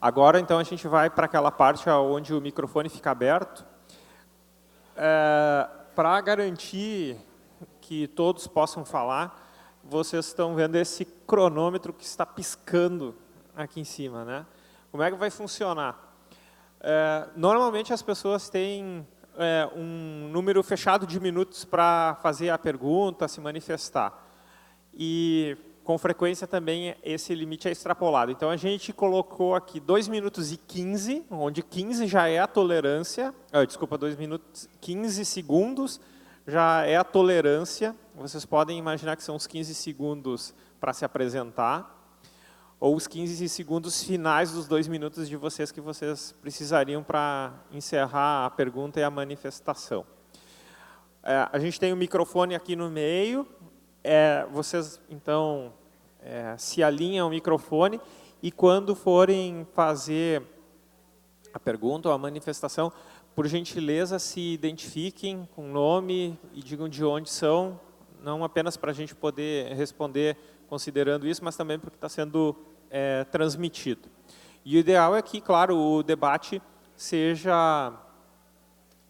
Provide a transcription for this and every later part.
Agora, então, a gente vai para aquela parte onde o microfone fica aberto. Para garantir que todos possam falar, vocês estão vendo esse cronômetro que está piscando aqui em cima, né? Como é que vai funcionar? Normalmente as pessoas têm um número fechado de minutos para fazer a pergunta, se manifestar. E com frequência também esse limite é extrapolado. Então a gente colocou aqui 2 minutos e 15, onde 15 já é a tolerância, 2 minutos 15 segundos já é a tolerância. Vocês podem imaginar que são os 15 segundos para se apresentar, ou os 15 segundos finais dos 2 minutos de vocês que vocês precisariam para encerrar a pergunta e a manifestação. A gente tem o microfone aqui no meio. Vocês, então, se alinham ao microfone e, quando forem fazer a pergunta ou a manifestação, por gentileza, se identifiquem com o nome e digam de onde são, não apenas para a gente poder responder considerando isso, mas também porque está sendo transmitido. E o ideal é que, claro, o debate seja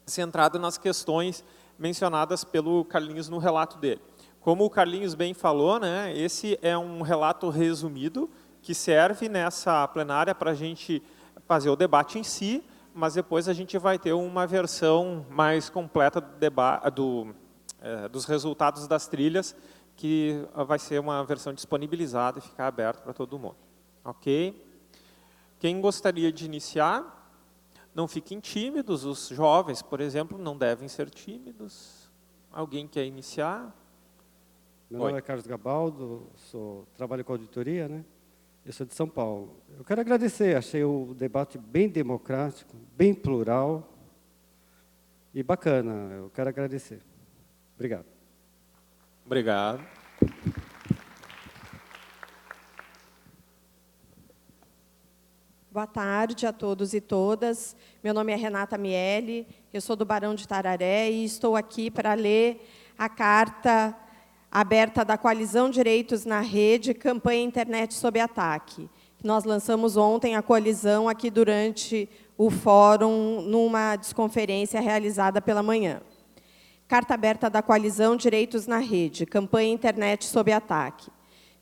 centrado nas questões mencionadas pelo Carlinhos no relato dele. Como o Carlinhos bem falou, né, esse é um relato resumido que serve nessa plenária para a gente fazer o debate em si, mas depois a gente vai ter uma versão mais completa dos resultados das trilhas, que vai ser uma versão disponibilizada e ficar aberta para todo mundo. Ok? Quem gostaria de iniciar? Não fiquem tímidos, os jovens, por exemplo, não devem ser tímidos. Alguém quer iniciar? Meu nome é Carlos Gabaldo, trabalho com auditoria, né? Eu sou de São Paulo. Eu quero agradecer, achei o debate bem democrático, bem plural e bacana. Eu quero agradecer. Obrigado. Obrigado. Boa tarde a todos e todas. Meu nome é Renata Miele, eu sou do Barão de Tararé e estou aqui para ler a carta aberta da Coalizão Direitos na Rede, Campanha Internet sob Ataque. Nós lançamos ontem a coalizão aqui durante o fórum, numa desconferência realizada pela manhã. Carta aberta da Coalizão Direitos na Rede, Campanha Internet sob Ataque.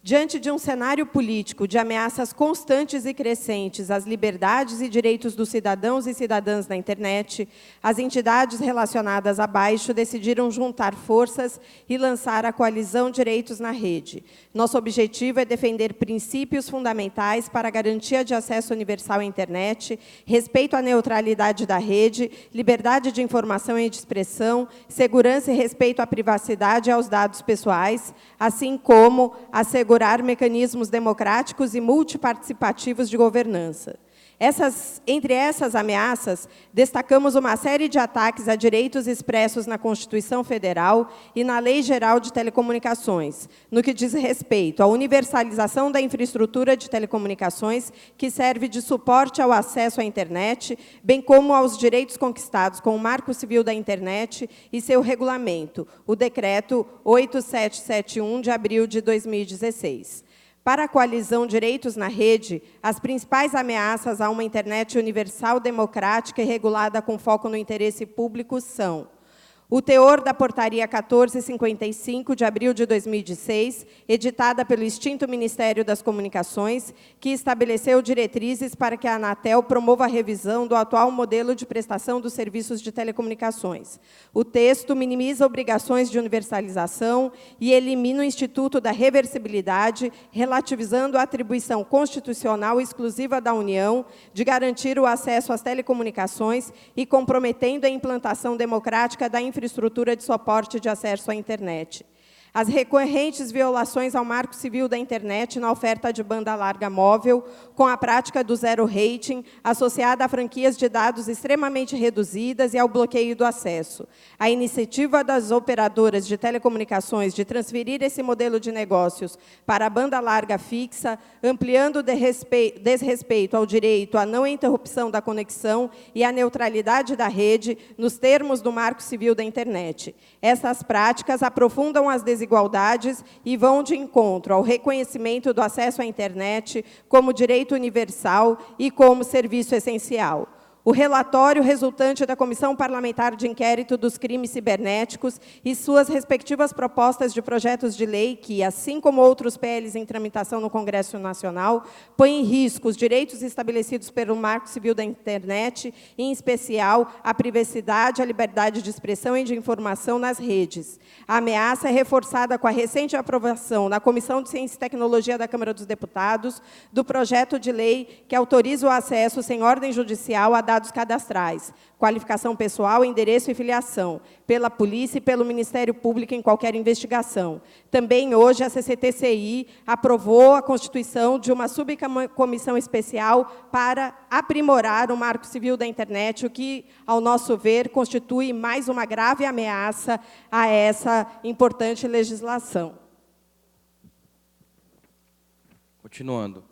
Diante de um cenário político de ameaças constantes e crescentes às liberdades e direitos dos cidadãos e cidadãs na internet, as entidades relacionadas abaixo decidiram juntar forças e lançar a Coalizão Direitos na Rede. Nosso objetivo é defender princípios fundamentais para a garantia de acesso universal à internet, respeito à neutralidade da rede, liberdade de informação e de expressão, segurança e respeito à privacidade e aos dados pessoais, assim como assegurar mecanismos democráticos e multiparticipativos de governança. Entre essas ameaças, destacamos uma série de ataques a direitos expressos na Constituição Federal e na Lei Geral de Telecomunicações, no que diz respeito à universalização da infraestrutura de telecomunicações, que serve de suporte ao acesso à internet, bem como aos direitos conquistados com o Marco Civil da Internet e seu regulamento, o Decreto 8771, de abril de 2016. Para a Coalizão Direitos na Rede, as principais ameaças a uma internet universal, democrática e regulada com foco no interesse público são: o teor da Portaria 1455, de abril de 2016, editada pelo extinto Ministério das Comunicações, que estabeleceu diretrizes para que a Anatel promova a revisão do atual modelo de prestação dos serviços de telecomunicações. O texto minimiza obrigações de universalização e elimina o Instituto da Reversibilidade, relativizando a atribuição constitucional exclusiva da União de garantir o acesso às telecomunicações e comprometendo a implantação democrática da infraestrutura de suporte de acesso à internet. As recorrentes violações ao Marco Civil da Internet na oferta de banda larga móvel, com a prática do zero rating, associada a franquias de dados extremamente reduzidas e ao bloqueio do acesso. A iniciativa das operadoras de telecomunicações de transferir esse modelo de negócios para a banda larga fixa, ampliando o desrespeito ao direito à não interrupção da conexão e à neutralidade da rede, nos termos do Marco Civil da Internet. Essas práticas aprofundam as desigualdades desigualdades e vão de encontro ao reconhecimento do acesso à internet como direito universal e como serviço essencial. O relatório resultante da Comissão Parlamentar de Inquérito dos Crimes Cibernéticos e suas respectivas propostas de projetos de lei que, assim como outros PLs em tramitação no Congresso Nacional, põem em risco os direitos estabelecidos pelo Marco Civil da Internet, em especial a privacidade, a liberdade de expressão e de informação nas redes. A ameaça é reforçada com a recente aprovação na Comissão de Ciência e Tecnologia da Câmara dos Deputados do projeto de lei que autoriza o acesso sem ordem judicial a dados cadastrais, qualificação pessoal, endereço e filiação, pela polícia e pelo Ministério Público em qualquer investigação. Também hoje a CCTCI aprovou a constituição de uma subcomissão especial para aprimorar o Marco Civil da Internet, o que, ao nosso ver, constitui mais uma grave ameaça a essa importante legislação. Continuando.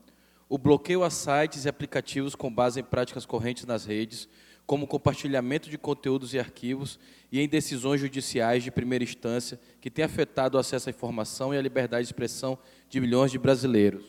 O bloqueio a sites e aplicativos com base em práticas correntes nas redes, como compartilhamento de conteúdos e arquivos e em decisões judiciais de primeira instância que tem afetado o acesso à informação e à liberdade de expressão de milhões de brasileiros.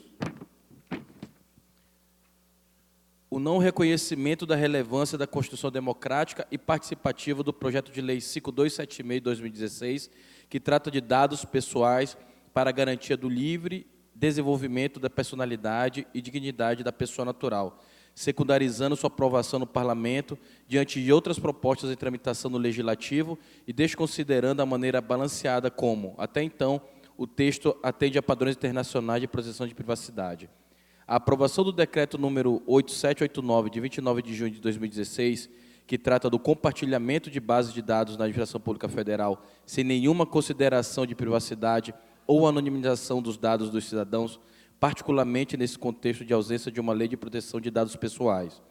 O não reconhecimento da relevância da Constituição democrática e participativa do projeto de lei 5276 de 2016, que trata de dados pessoais para a garantia do livre desenvolvimento da personalidade e dignidade da pessoa natural, secundarizando sua aprovação no Parlamento diante de outras propostas em tramitação no Legislativo e desconsiderando a maneira balanceada como, até então, o texto atende a padrões internacionais de proteção de privacidade. A aprovação do Decreto número 8789, de 29 de junho de 2016, que trata do compartilhamento de bases de dados na Administração Pública Federal sem nenhuma consideração de privacidade ou anonimização dos dados dos cidadãos, particularmente nesse contexto de ausência de uma lei de proteção de dados pessoais.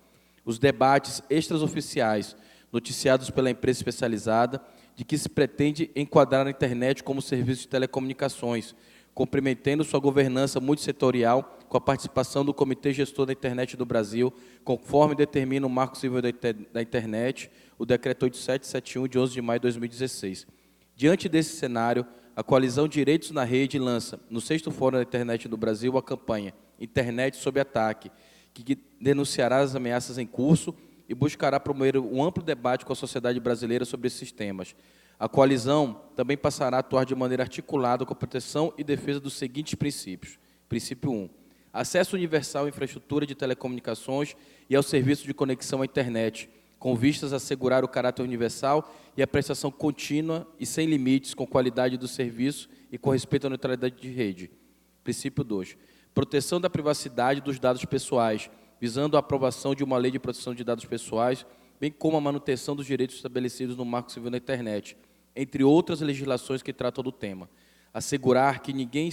Os debates extraoficiais noticiados pela imprensa especializada de que se pretende enquadrar a internet como serviço de telecomunicações, comprometendo sua governança multissetorial com a participação do Comitê Gestor da Internet do Brasil, conforme determina o Marco Civil da Internet, o Decreto 8771, de 11 de maio de 2016. Diante desse cenário, a Coalizão Direitos na Rede lança, no 6º Fórum da Internet do Brasil, a campanha Internet sob Ataque, que denunciará as ameaças em curso e buscará promover um amplo debate com a sociedade brasileira sobre esses temas. A coalizão também passará a atuar de maneira articulada com a proteção e defesa dos seguintes princípios. Princípio 1. Acesso universal à infraestrutura de telecomunicações e ao serviço de conexão à internet, com vistas a assegurar o caráter universal e a prestação contínua e sem limites, com qualidade do serviço e com respeito à neutralidade de rede. Princípio 2. Proteção da privacidade dos dados pessoais, visando a aprovação de uma lei de proteção de dados pessoais, bem como a manutenção dos direitos estabelecidos no Marco Civil da Internet, entre outras legislações que tratam do tema. Assegurar que ninguém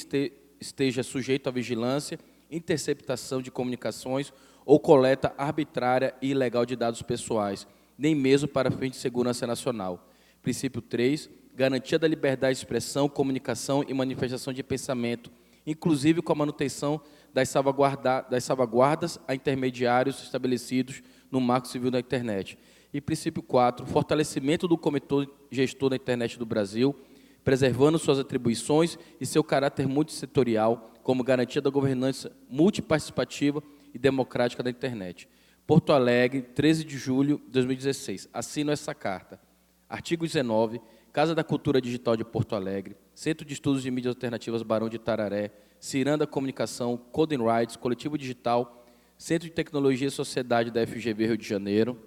esteja sujeito à vigilância, interceptação de comunicações ou coleta arbitrária e ilegal de dados pessoais, nem mesmo para fins de segurança nacional. Princípio 3. Garantia da liberdade de expressão, comunicação e manifestação de pensamento, inclusive com a manutenção das salvaguardas a intermediários estabelecidos no Marco Civil da Internet. E princípio 4. Fortalecimento do Comitê Gestor da Internet do Brasil, preservando suas atribuições e seu caráter multissetorial, como garantia da governança multiparticipativa e democrática da internet. Porto Alegre, 13 de julho de 2016. Assino essa carta. Artigo 19. Casa da Cultura Digital de Porto Alegre, Centro de Estudos de Mídias Alternativas Barão de Tararé, Ciranda Comunicação, Coding Rights, Coletivo Digital, Centro de Tecnologia e Sociedade da FGV Rio de Janeiro,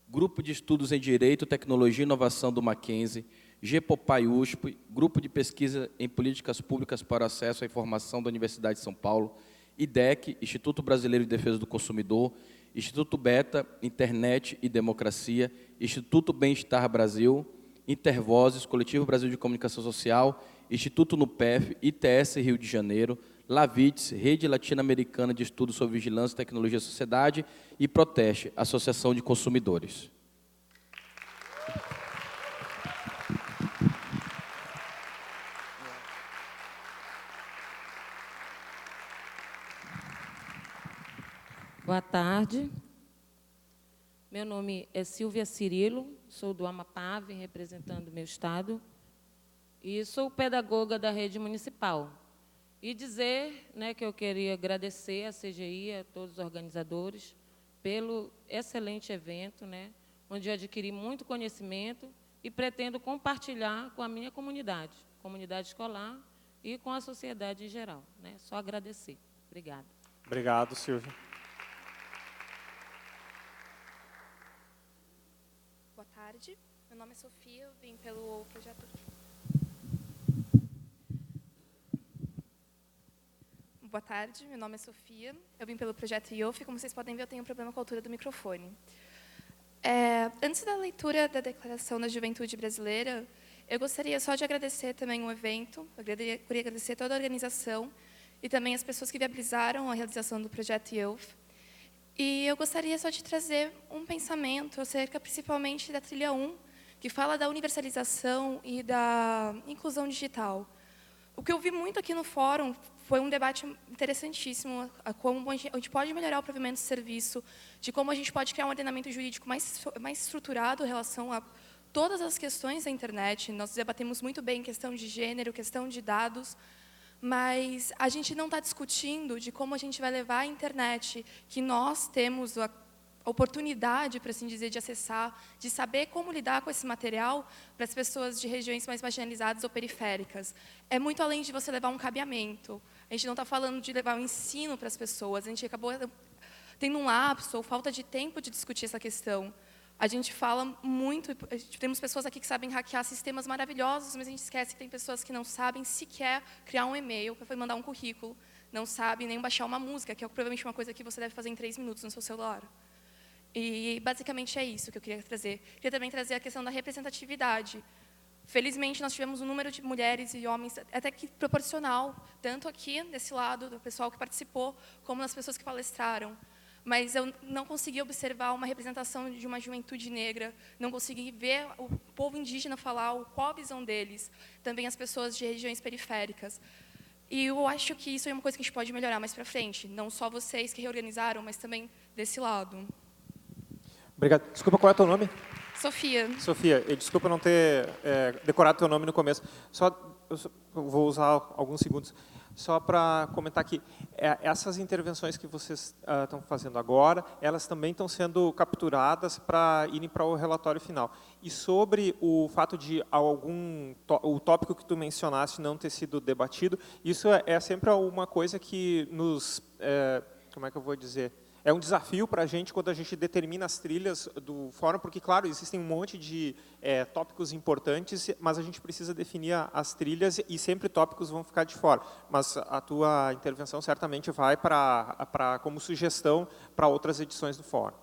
Grupo de Estudos em Direito, Tecnologia e Inovação do Mackenzie, GEPOPAI USP, Grupo de Pesquisa em Políticas Públicas para o Acesso à Informação da Universidade de São Paulo, IDEC, Instituto Brasileiro de Defesa do Consumidor, Instituto Beta, Internet e Democracia, Instituto Bem-Estar Brasil, Intervozes, Coletivo Brasil de Comunicação Social, Instituto NUPEF, ITS Rio de Janeiro, Lavitz, Rede Latino-Americana de Estudos sobre Vigilância, Tecnologia e Sociedade, e Proteste, Associação de Consumidores. Boa tarde. Meu nome é Silvia Cirilo, sou do Amapá, vim representando o meu estado, e sou pedagoga da rede municipal. E dizer, né, que eu queria agradecer à CGI, a todos os organizadores, pelo excelente evento, né, onde eu adquiri muito conhecimento e pretendo compartilhar com a minha comunidade escolar e com a sociedade em geral, né. Só agradecer. Obrigada. Obrigado, Silvia. Boa tarde, meu nome é Sofia, eu vim pelo projeto... Boa tarde, meu nome é Sofia, eu vim pelo projeto IOF, como vocês podem ver, eu tenho um problema com a altura do microfone. Antes da leitura da Declaração da Juventude Brasileira, eu gostaria só de agradecer também o evento, eu queria agradecer toda a organização e também as pessoas que viabilizaram a realização do projeto IOF. E eu gostaria só de trazer um pensamento acerca, principalmente, da trilha 1, que fala da universalização e da inclusão digital. O que eu vi muito aqui no fórum foi um debate interessantíssimo, a como a gente pode melhorar o provimento de serviço, de como a gente pode criar um ordenamento jurídico mais estruturado em relação a todas as questões da internet. Nós debatemos muito bem questão de gênero, questão de dados, mas a gente não está discutindo de como a gente vai levar a internet, que nós temos a oportunidade, por assim dizer, de acessar, de saber como lidar com esse material para as pessoas de regiões mais marginalizadas ou periféricas. É muito além de você levar um cabeamento. A gente não está falando de levar um ensino para as pessoas. A gente acabou tendo um lapso ou falta de tempo de discutir essa questão. A gente fala muito, temos pessoas aqui que sabem hackear sistemas maravilhosos, mas a gente esquece que tem pessoas que não sabem sequer criar um e-mail para mandar um currículo, não sabem nem baixar uma música, que é provavelmente uma coisa que você deve fazer em 3 minutos no seu celular. E, basicamente, é isso que eu queria trazer. Queria também trazer a questão da representatividade. Felizmente, nós tivemos um número de mulheres e homens até que proporcional, tanto aqui, desse lado, do pessoal que participou, como nas pessoas que palestraram. Mas eu não consegui observar uma representação de uma juventude negra, não consegui ver o povo indígena falar qual a visão deles, também as pessoas de regiões periféricas. E eu acho que isso é uma coisa que a gente pode melhorar mais para frente, não só vocês que reorganizaram, mas também desse lado. Obrigado. Desculpa, qual é o teu nome? Sofia. Sofia, desculpa não ter decorado teu nome no começo. Eu vou usar alguns segundos só para comentar que essas intervenções que vocês estão fazendo agora, elas também estão sendo capturadas para irem para o relatório final. E sobre o fato de o tópico que tu mencionaste não ter sido debatido, isso é sempre uma coisa que nos, como é que eu vou dizer? É um desafio para a gente quando a gente determina as trilhas do fórum, porque, claro, existem um monte de tópicos importantes, mas a gente precisa definir as trilhas e sempre tópicos vão ficar de fora. Mas a tua intervenção certamente vai como sugestão para outras edições do fórum.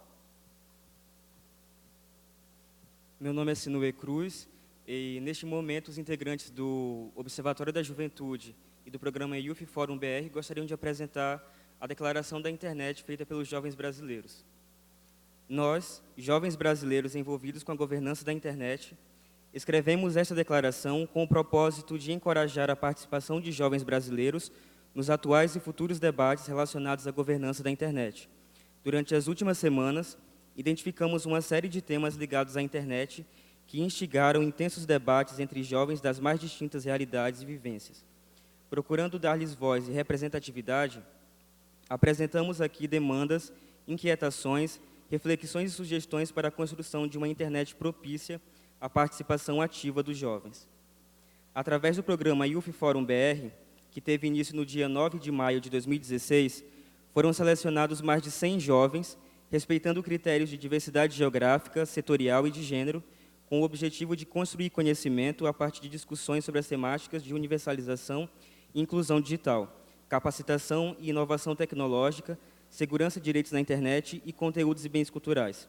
Meu nome é Sinuê Cruz e, neste momento, os integrantes do Observatório da Juventude e do programa Youth Fórum BR gostariam de apresentar a declaração da internet feita pelos jovens brasileiros. Nós, jovens brasileiros envolvidos com a governança da internet, escrevemos esta declaração com o propósito de encorajar a participação de jovens brasileiros nos atuais e futuros debates relacionados à governança da internet. Durante as últimas semanas, identificamos uma série de temas ligados à internet que instigaram intensos debates entre jovens das mais distintas realidades e vivências. Procurando dar-lhes voz e representatividade, apresentamos aqui demandas, inquietações, reflexões e sugestões para a construção de uma internet propícia à participação ativa dos jovens. Através do programa Youth Fórum BR, que teve início no dia 9 de maio de 2016, foram selecionados mais de 100 jovens, respeitando critérios de diversidade geográfica, setorial e de gênero, com o objetivo de construir conhecimento a partir de discussões sobre as temáticas de universalização e inclusão digital, capacitação e inovação tecnológica, segurança de direitos na internet e conteúdos e bens culturais.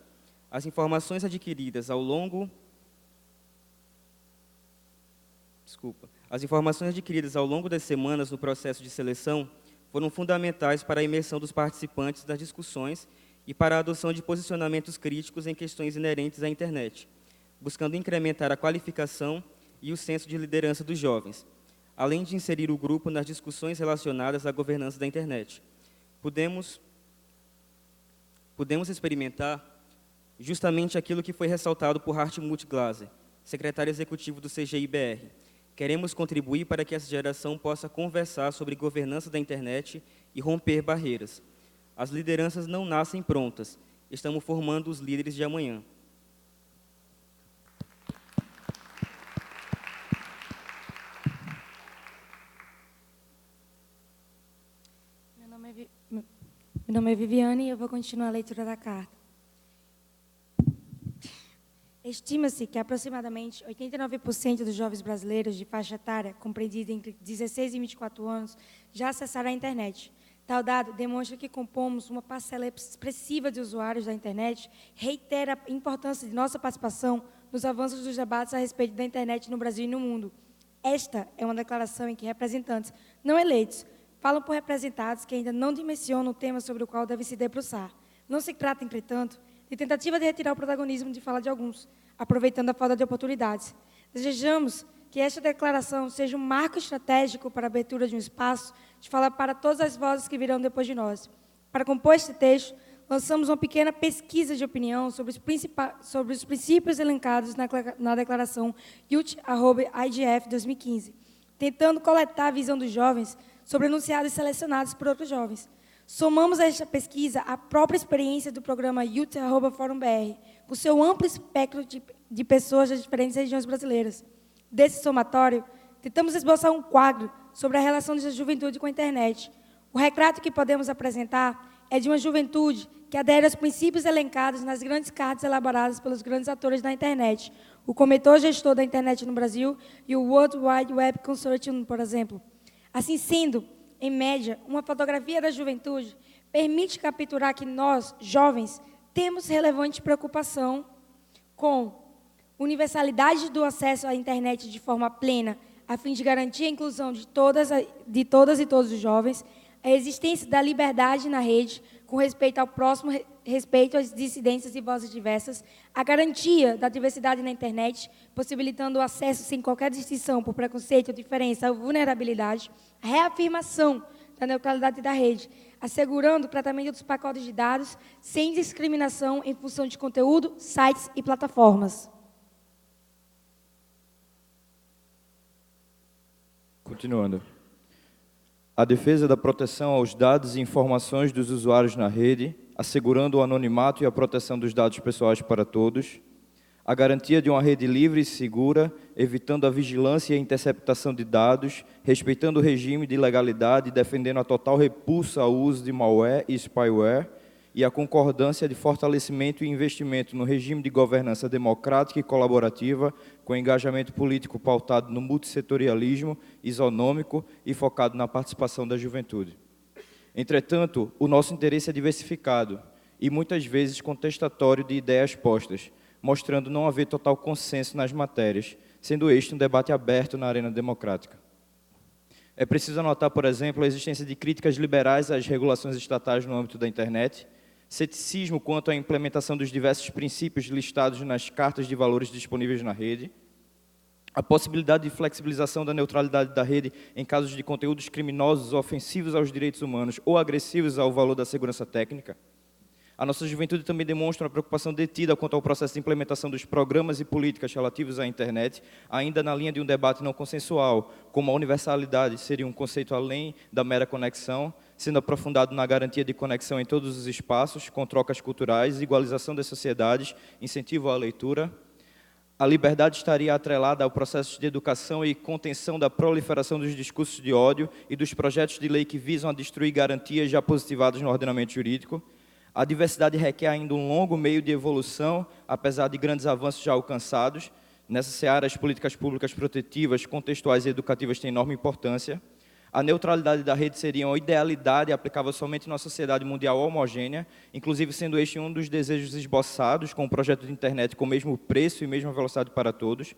As informações adquiridas ao longo das semanas no processo de seleção foram fundamentais para a imersão dos participantes das discussões e para a adoção de posicionamentos críticos em questões inerentes à internet, buscando incrementar a qualificação e o senso de liderança dos jovens, além de inserir o grupo nas discussões relacionadas à governança da internet. Podemos experimentar justamente aquilo que foi ressaltado por Hartmut Glaser, secretário executivo do CGI-BR. Queremos contribuir para que essa geração possa conversar sobre governança da internet e romper barreiras. As lideranças não nascem prontas, estamos formando os líderes de amanhã. Meu nome é Viviane e eu vou continuar a leitura da carta. Estima-se que aproximadamente 89% dos jovens brasileiros de faixa etária, compreendida entre 16 e 24 anos, já acessaram a internet. Tal dado demonstra que compomos uma parcela expressiva de usuários da internet, reitera a importância de nossa participação nos avanços dos debates a respeito da internet no Brasil e no mundo. Esta é uma declaração em que representantes não eleitos falam por representados que ainda não dimensionam o tema sobre o qual deve se debruçar. Não se trata, entretanto, de tentativa de retirar o protagonismo de fala de alguns, aproveitando a falta de oportunidades. Desejamos que esta declaração seja um marco estratégico para a abertura de um espaço de fala para todas as vozes que virão depois de nós. Para compor este texto, lançamos uma pequena pesquisa de opinião sobre os princípios elencados na declaração YOUth@IGF 2015, tentando coletar a visão dos jovens sobre enunciados selecionados por outros jovens. Somamos a esta pesquisa a própria experiência do programa Youth@Fórum-BR, com seu amplo espectro de pessoas das diferentes regiões brasileiras. Desse somatório, tentamos esboçar um quadro sobre a relação da juventude com a internet. O retrato que podemos apresentar é de uma juventude que adere aos princípios elencados nas grandes cartas elaboradas pelos grandes atores da internet, o Comitê Gestor da Internet no Brasil e o World Wide Web Consortium, por exemplo. Assim sendo, em média, uma fotografia da juventude permite capturar que nós, jovens, temos relevante preocupação com universalidade do acesso à internet de forma plena, a fim de garantir a inclusão de todas e todos os jovens, a existência da liberdade na rede, com respeito ao próximo, respeito às dissidências e vozes diversas, a garantia da diversidade na internet, possibilitando o acesso sem qualquer distinção por preconceito, diferença ou vulnerabilidade, a reafirmação da neutralidade da rede, assegurando o tratamento dos pacotes de dados sem discriminação em função de conteúdo, sites e plataformas. Continuando. A defesa da proteção aos dados e informações dos usuários na rede, assegurando o anonimato e a proteção dos dados pessoais para todos. A garantia de uma rede livre e segura, evitando a vigilância e a interceptação de dados, respeitando o regime de legalidade e defendendo a total repulsa ao uso de malware e spyware, e a concordância de fortalecimento e investimento no regime de governança democrática e colaborativa, com engajamento político pautado no multissetorialismo, isonômico e focado na participação da juventude. Entretanto, o nosso interesse é diversificado e muitas vezes contestatório de ideias postas, mostrando não haver total consenso nas matérias, sendo este um debate aberto na arena democrática. É preciso anotar, por exemplo, a existência de críticas liberais às regulações estatais no âmbito da internet, ceticismo quanto à implementação dos diversos princípios listados nas cartas de valores disponíveis na rede, a possibilidade de flexibilização da neutralidade da rede em casos de conteúdos criminosos, ofensivos aos direitos humanos ou agressivos ao valor da segurança técnica. A nossa juventude também demonstra uma preocupação detida quanto ao processo de implementação dos programas e políticas relativos à internet, ainda na linha de um debate não consensual, como a universalidade seria um conceito além da mera conexão, sendo aprofundado na garantia de conexão em todos os espaços, com trocas culturais, igualização das sociedades, incentivo à leitura. A liberdade estaria atrelada ao processo de educação e contenção da proliferação dos discursos de ódio e dos projetos de lei que visam a destruir garantias já positivadas no ordenamento jurídico. A diversidade requer ainda um longo meio de evolução, apesar de grandes avanços já alcançados. Nessa seara, as políticas públicas protetivas, contextuais e educativas têm enorme importância. A neutralidade da rede seria uma idealidade aplicável somente numa sociedade mundial homogênea, inclusive sendo este um dos desejos esboçados com o projeto de internet com o mesmo preço e mesma velocidade para todos.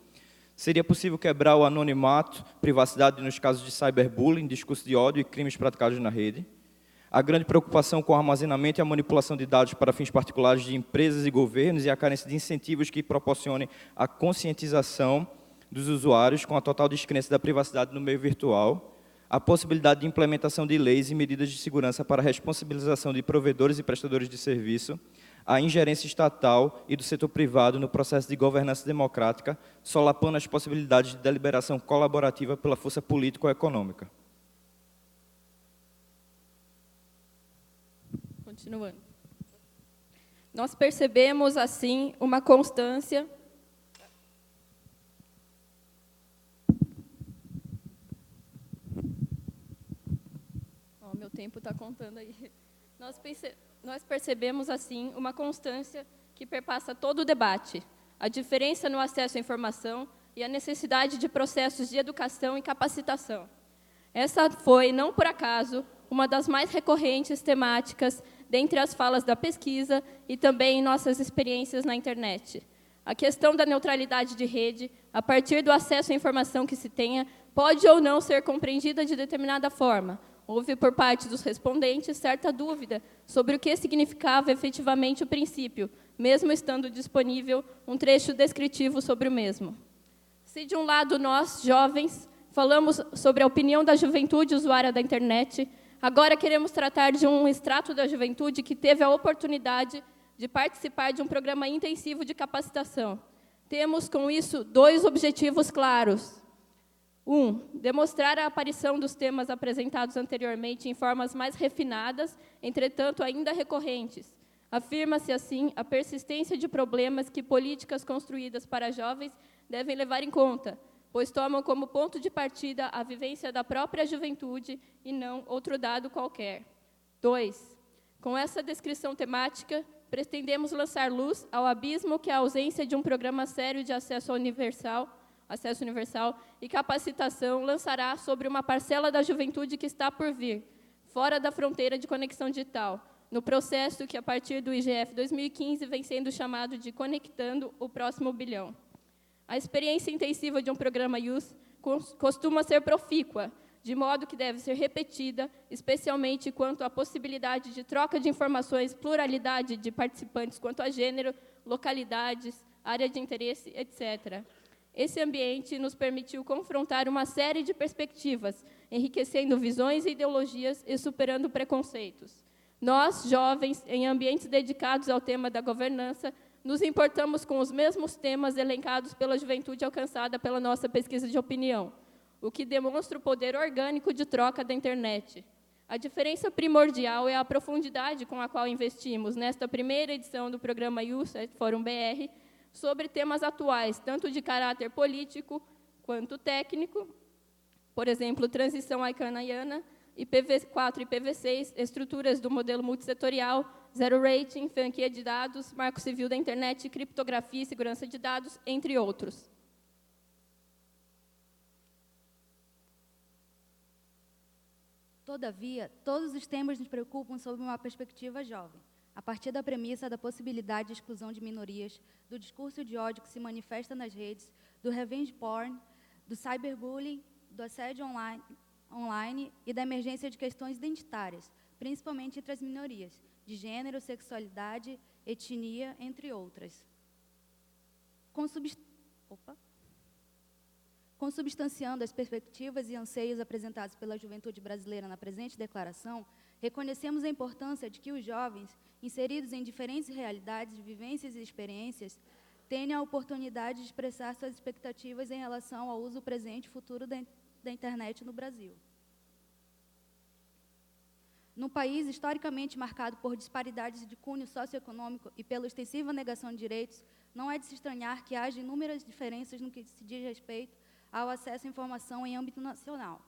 Seria possível quebrar o anonimato, privacidade nos casos de cyberbullying, discurso de ódio e crimes praticados na rede. A grande preocupação com o armazenamento e a manipulação de dados para fins particulares de empresas e governos e a carência de incentivos que proporcionem a conscientização dos usuários com a total descrença da privacidade no meio virtual. A possibilidade de implementação de leis e medidas de segurança para a responsabilização de provedores e prestadores de serviço. a ingerência estatal e do setor privado no processo de governança democrática, solapando as possibilidades de deliberação colaborativa pela força político-econômica. Continuando. Nós percebemos, assim, uma constância meu tempo está contando aí. Nós percebemos, assim, uma constância que perpassa todo o debate, a diferença no acesso à informação e a necessidade de processos de educação e capacitação. Essa foi, não por acaso, uma das mais recorrentes temáticas dentre as falas da pesquisa e também em nossas experiências na internet. A questão da neutralidade de rede, a partir do acesso à informação que se tenha, pode ou não ser compreendida de determinada forma. Houve, por parte dos respondentes, certa dúvida sobre o que significava efetivamente o princípio, mesmo estando disponível um trecho descritivo sobre o mesmo. Se, de um lado, nós, jovens, falamos sobre a opinião da juventude usuária da internet, agora queremos tratar de um extrato da juventude que teve a oportunidade de participar de um programa intensivo de capacitação. Temos, com isso, 2 objetivos claros. 1. Demonstrar a aparição dos temas apresentados anteriormente em formas mais refinadas, entretanto ainda recorrentes. Afirma-se, assim, a persistência de problemas que políticas construídas para jovens devem levar em conta, pois tomam como ponto de partida a vivência da própria juventude e não outro dado qualquer. 2. Com essa descrição temática, pretendemos lançar luz ao abismo que a ausência de um programa sério de acesso universal e capacitação lançará sobre uma parcela da juventude que está por vir, fora da fronteira de conexão digital, no processo que, a partir do IGF 2015, vem sendo chamado de Conectando o Próximo Bilhão. A experiência intensiva de um programa Youth costuma ser profícua, de modo que deve ser repetida, especialmente quanto à possibilidade de troca de informações, pluralidade de participantes quanto a gênero, localidades, área de interesse, etc. Esse ambiente nos permitiu confrontar uma série de perspectivas, enriquecendo visões e ideologias e superando preconceitos. Nós, jovens, em ambientes dedicados ao tema da governança, nos importamos com os mesmos temas elencados pela juventude alcançada pela nossa pesquisa de opinião, o que demonstra o poder orgânico de troca da internet. A diferença primordial é a profundidade com a qual investimos nesta primeira edição do programa Youth Fórum BR, sobre temas atuais, tanto de caráter político quanto técnico, por exemplo, transição aicana-iana, IPv4 e IPv6, estruturas do modelo multissetorial, zero rating, franquia de dados, marco civil da internet, criptografia e segurança de dados, entre outros. Todavia, todos os temas nos preocupam sob uma perspectiva jovem, a partir da premissa da possibilidade de exclusão de minorias, do discurso de ódio que se manifesta nas redes, do revenge porn, do cyberbullying, do assédio online e da emergência de questões identitárias, principalmente entre as minorias, de gênero, sexualidade, etnia, entre outras. Consubstanciando as perspectivas e anseios apresentados pela juventude brasileira na presente declaração, reconhecemos a importância de que os jovens, inseridos em diferentes realidades, vivências e experiências, tenham a oportunidade de expressar suas expectativas em relação ao uso presente e futuro da internet no Brasil. Num país historicamente marcado por disparidades de cunho socioeconômico e pela extensiva negação de direitos, não é de se estranhar que haja inúmeras diferenças no que se diz respeito ao acesso à informação em âmbito nacional,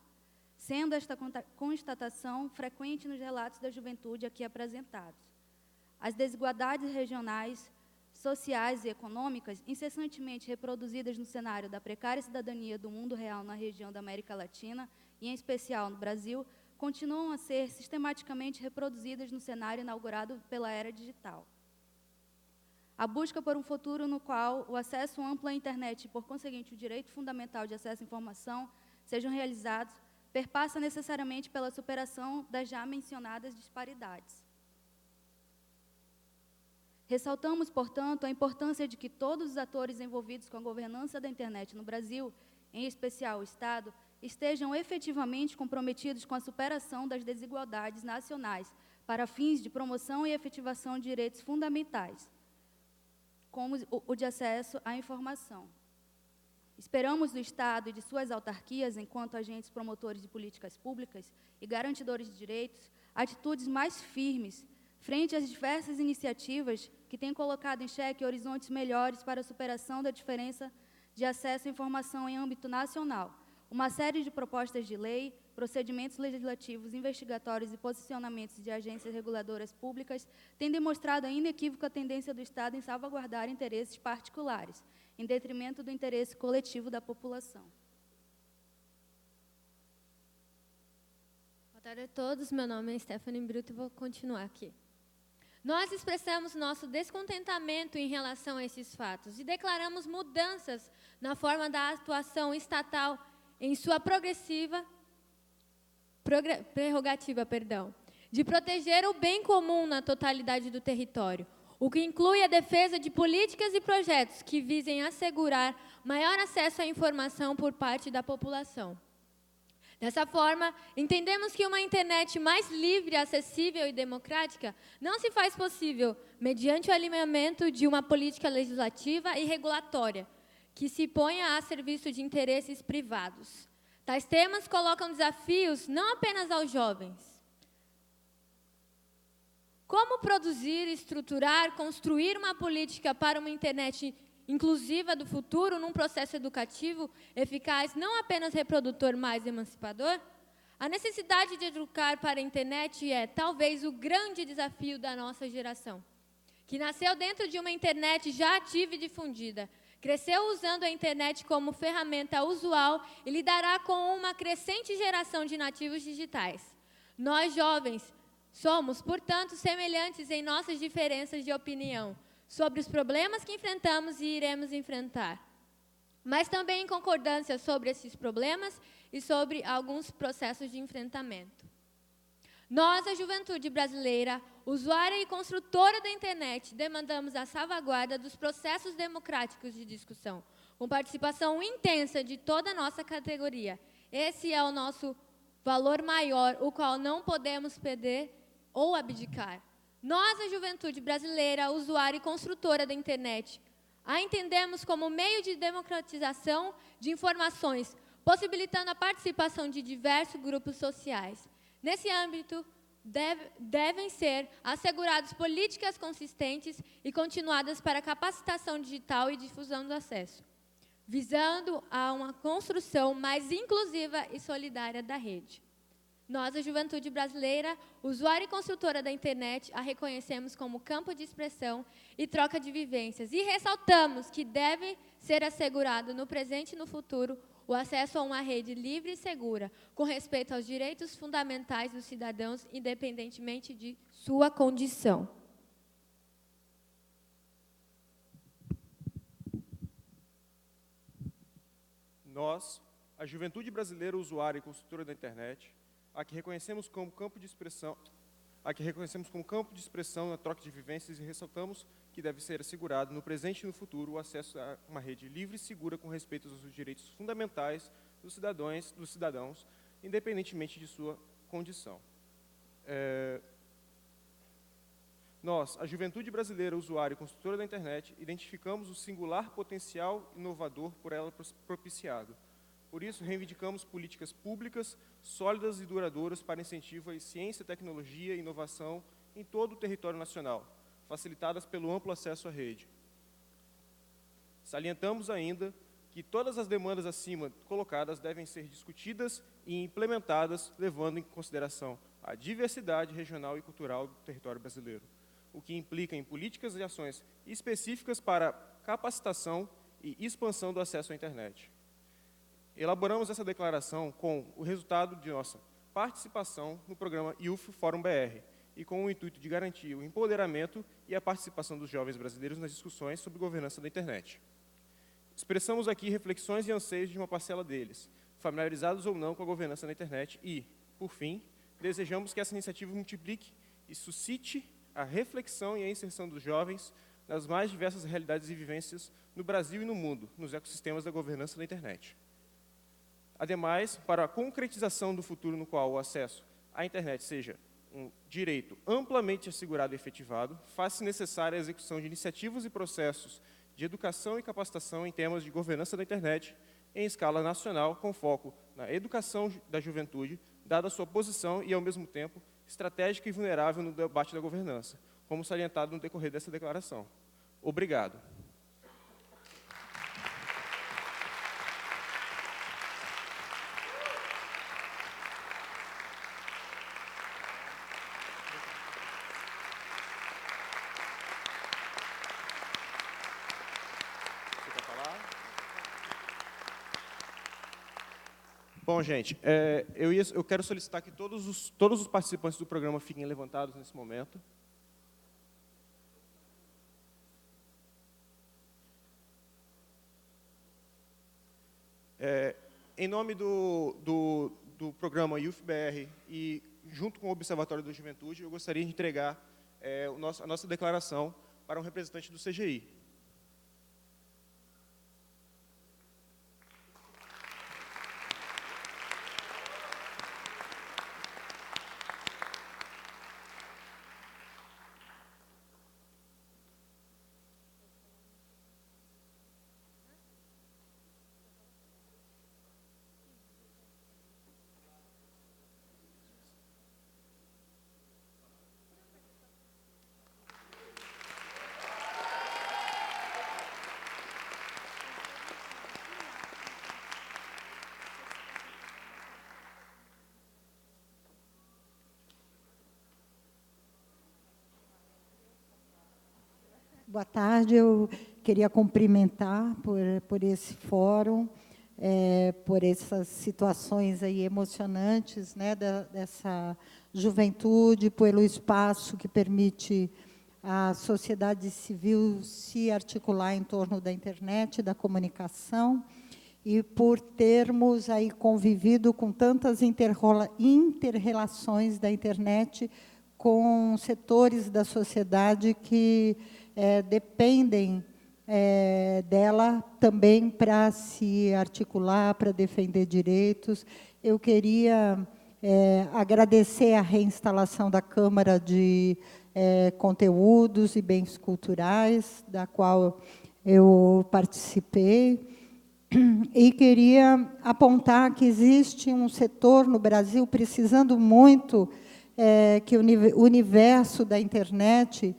sendo esta constatação frequente nos relatos da juventude aqui apresentados. As desigualdades regionais, sociais e econômicas, incessantemente reproduzidas no cenário da precária cidadania do mundo real na região da América Latina, e em especial no Brasil, continuam a ser sistematicamente reproduzidas no cenário inaugurado pela era digital. A busca por um futuro no qual o acesso amplo à internet e, por conseguinte, o direito fundamental de acesso à informação sejam realizados, perpassa necessariamente pela superação das já mencionadas disparidades. Ressaltamos, portanto, a importância de que todos os atores envolvidos com a governança da internet no Brasil, em especial o Estado, estejam efetivamente comprometidos com a superação das desigualdades nacionais, para fins de promoção e efetivação de direitos fundamentais, como o de acesso à informação. Esperamos do Estado e de suas autarquias, enquanto agentes promotores de políticas públicas e garantidores de direitos, atitudes mais firmes frente às diversas iniciativas que têm colocado em xeque horizontes melhores para a superação da diferença de acesso à informação em âmbito nacional. Uma série de propostas de lei, procedimentos legislativos, investigatórios e posicionamentos de agências reguladoras públicas têm demonstrado a inequívoca tendência do Estado em salvaguardar interesses particulares, em detrimento do interesse coletivo da população. Boa tarde a todos, meu nome é Stephanie Bruto e vou continuar aqui. Nós expressamos nosso descontentamento em relação a esses fatos e declaramos mudanças na forma da atuação estatal em sua prerrogativa, de proteger o bem comum na totalidade do território, o que inclui a defesa de políticas e projetos que visem assegurar maior acesso à informação por parte da população. Dessa forma, entendemos que uma internet mais livre, acessível e democrática não se faz possível mediante o alinhamento de uma política legislativa e regulatória que se ponha a serviço de interesses privados. Tais temas colocam desafios não apenas aos jovens. Como produzir, estruturar, construir uma política para uma internet inclusiva do futuro num processo educativo eficaz, não apenas reprodutor, mais emancipador? A necessidade de educar para a internet é, talvez, o grande desafio da nossa geração, que nasceu dentro de uma internet já ativa e difundida, cresceu usando a internet como ferramenta usual e lidará com uma crescente geração de nativos digitais. Nós, jovens, somos, portanto, semelhantes em nossas diferenças de opinião sobre os problemas que enfrentamos e iremos enfrentar, mas também em concordância sobre esses problemas e sobre alguns processos de enfrentamento. Nós, a juventude brasileira, usuária e construtora da internet, demandamos a salvaguarda dos processos democráticos de discussão, com participação intensa de toda a nossa categoria. Esse é o nosso valor maior, o qual não podemos perder ou abdicar. Nós, a juventude brasileira, usuária e construtora da internet, a entendemos como meio de democratização de informações, possibilitando a participação de diversos grupos sociais. Nesse âmbito, devem ser asseguradas políticas consistentes e continuadas para a capacitação digital e difusão do acesso, visando a uma construção mais inclusiva e solidária da rede. Nós, a juventude brasileira, usuária e construtora da internet, a reconhecemos como campo de expressão e troca de vivências e ressaltamos que deve ser assegurado no presente e no futuro o acesso a uma rede livre e segura, com respeito aos direitos fundamentais dos cidadãos, independentemente de sua condição. Nós, a juventude brasileira, usuária e construtora da internet, a que reconhecemos como campo de expressão na troca de vivências e ressaltamos que deve ser assegurado no presente e no futuro o acesso a uma rede livre e segura com respeito aos direitos fundamentais dos cidadãos, independentemente de sua condição. Nós, a juventude brasileira, usuária e construtora da internet, identificamos o singular potencial inovador por ela propiciado. Por isso, reivindicamos políticas públicas sólidas e duradouras para incentivo à ciência, tecnologia e inovação em todo o território nacional, facilitadas pelo amplo acesso à rede. Salientamos ainda que todas as demandas acima colocadas devem ser discutidas e implementadas, levando em consideração a diversidade regional e cultural do território brasileiro, o que implica em políticas e ações específicas para capacitação e expansão do acesso à internet. Elaboramos essa declaração com o resultado de nossa participação no programa Youth Forum BR e com o intuito de garantir o empoderamento e a participação dos jovens brasileiros nas discussões sobre governança da internet. Expressamos aqui reflexões e anseios de uma parcela deles, familiarizados ou não com a governança da internet e, por fim, desejamos que essa iniciativa multiplique e suscite a reflexão e a inserção dos jovens nas mais diversas realidades e vivências no Brasil e no mundo, nos ecossistemas da governança da internet. Ademais, para a concretização do futuro no qual o acesso à internet seja um direito amplamente assegurado e efetivado, faz-se necessária a execução de iniciativas e processos de educação e capacitação em temas de governança da internet em escala nacional, com foco na educação da juventude, dada a sua posição e, ao mesmo tempo, estratégica e vulnerável no debate da governança, como salientado no decorrer dessa declaração. Obrigado. Bom, gente, eu quero solicitar que todos os participantes do programa fiquem levantados nesse momento. Em nome do programa YouthBR e junto com o Observatório da Juventude, eu gostaria de entregar a nossa declaração para um representante do CGI. Boa tarde, eu queria cumprimentar por esse fórum, por essas situações aí emocionantes, né, dessa juventude, pelo espaço que permite à sociedade civil se articular em torno da internet, da comunicação, e por termos aí convivido com tantas inter-relações da internet com setores da sociedade que dependem dela também para se articular, para defender direitos. Eu queria agradecer a reinstalação da Câmara de Conteúdos e Bens Culturais, da qual eu participei, e queria apontar que existe um setor no Brasil precisando muito que o universo da internet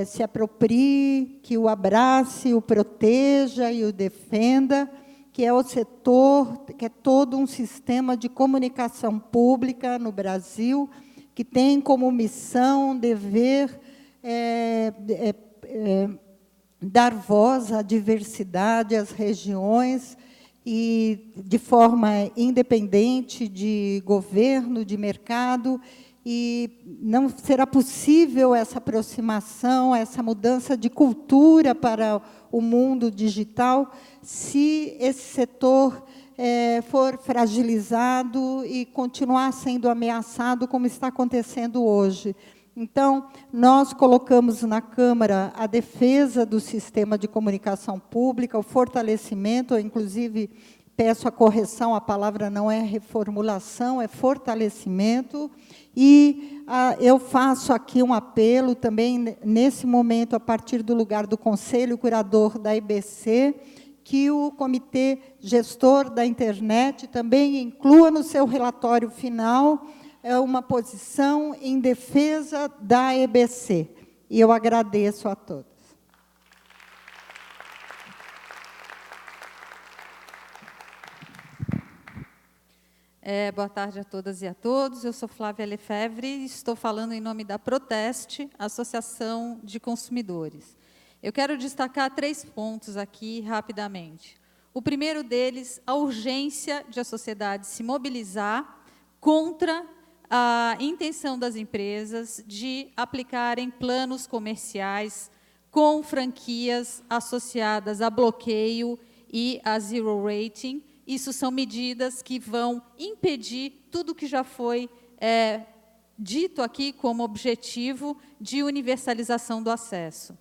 se aproprie, que o abrace, o proteja e o defenda, que é o setor, que é todo um sistema de comunicação pública no Brasil, que tem como missão, dever, dar voz à diversidade, às regiões, e de forma independente de governo, de mercado, e não será possível essa aproximação, essa mudança de cultura para o mundo digital, se esse setor for fragilizado e continuar sendo ameaçado, como está acontecendo hoje. Então, nós colocamos na Câmara a defesa do sistema de comunicação pública, o fortalecimento, inclusive peço a correção, a palavra não é reformulação, é fortalecimento. E eu faço aqui um apelo também, nesse momento, a partir do lugar do Conselho Curador da IBC, que o Comitê Gestor da Internet também inclua no seu relatório final uma posição em defesa da EBC. E eu agradeço a todos. Boa tarde a todas e a todos. Eu sou Flávia Lefebvre e estou falando em nome da Proteste, Associação de Consumidores. Eu quero destacar 3 pontos aqui rapidamente. O primeiro deles, a urgência de a sociedade se mobilizar contra a intenção das empresas de aplicarem planos comerciais com franquias associadas a bloqueio e a zero rating. Isso são medidas que vão impedir tudo que já foi dito aqui como objetivo de universalização do acesso.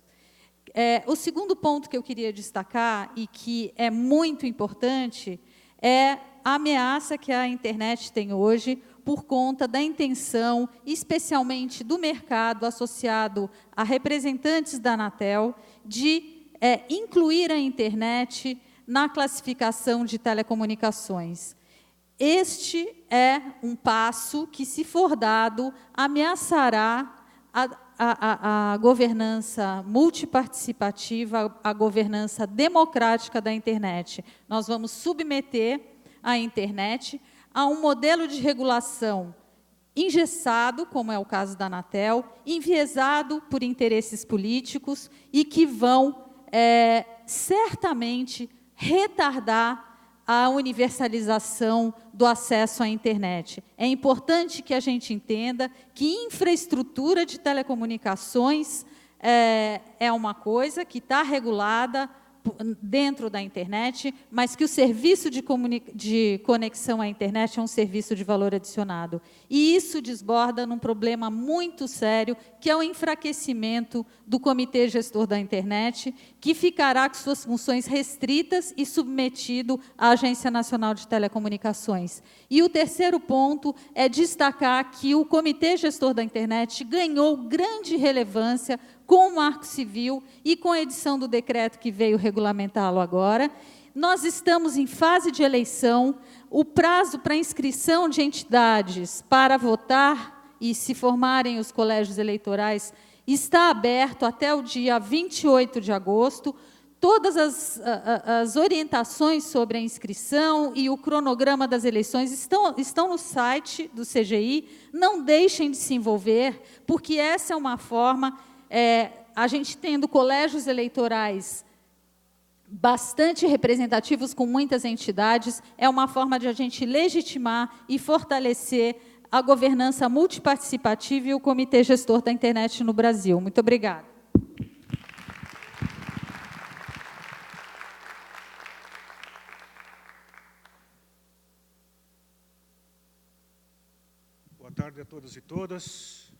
O segundo ponto que eu queria destacar, e que é muito importante, é a ameaça que a internet tem hoje por conta da intenção, especialmente do mercado associado a representantes da Anatel, de incluir a internet na classificação de telecomunicações. Este é um passo que, se for dado, ameaçará a governança multiparticipativa, a governança democrática da internet. Nós vamos submeter a internet a um modelo de regulação engessado, como é o caso da Anatel, enviesado por interesses políticos e que vão, certamente, retardar a universalização do acesso à internet. É importante que a gente entenda que infraestrutura de telecomunicações é uma coisa que está regulada dentro da internet, mas que o serviço de conexão à internet é um serviço de valor adicionado. E isso desborda num problema muito sério, que é o enfraquecimento do Comitê Gestor da Internet, que ficará com suas funções restritas e submetido à Agência Nacional de Telecomunicações. E o terceiro ponto é destacar que o Comitê Gestor da Internet ganhou grande relevância com o Marco Civil e com a edição do decreto que veio regulamentá-lo agora. Nós estamos em fase de eleição, o prazo para inscrição de entidades para votar e se formarem os colégios eleitorais está aberto até o dia 28 de agosto. Todas as orientações sobre a inscrição e o cronograma das eleições estão no site do CGI. Não deixem de se envolver, porque essa é uma forma... a gente tendo colégios eleitorais bastante representativos, com muitas entidades, é uma forma de a gente legitimar e fortalecer a governança multiparticipativa e o Comitê Gestor da Internet no Brasil. Muito obrigada. Boa tarde a todos e todas.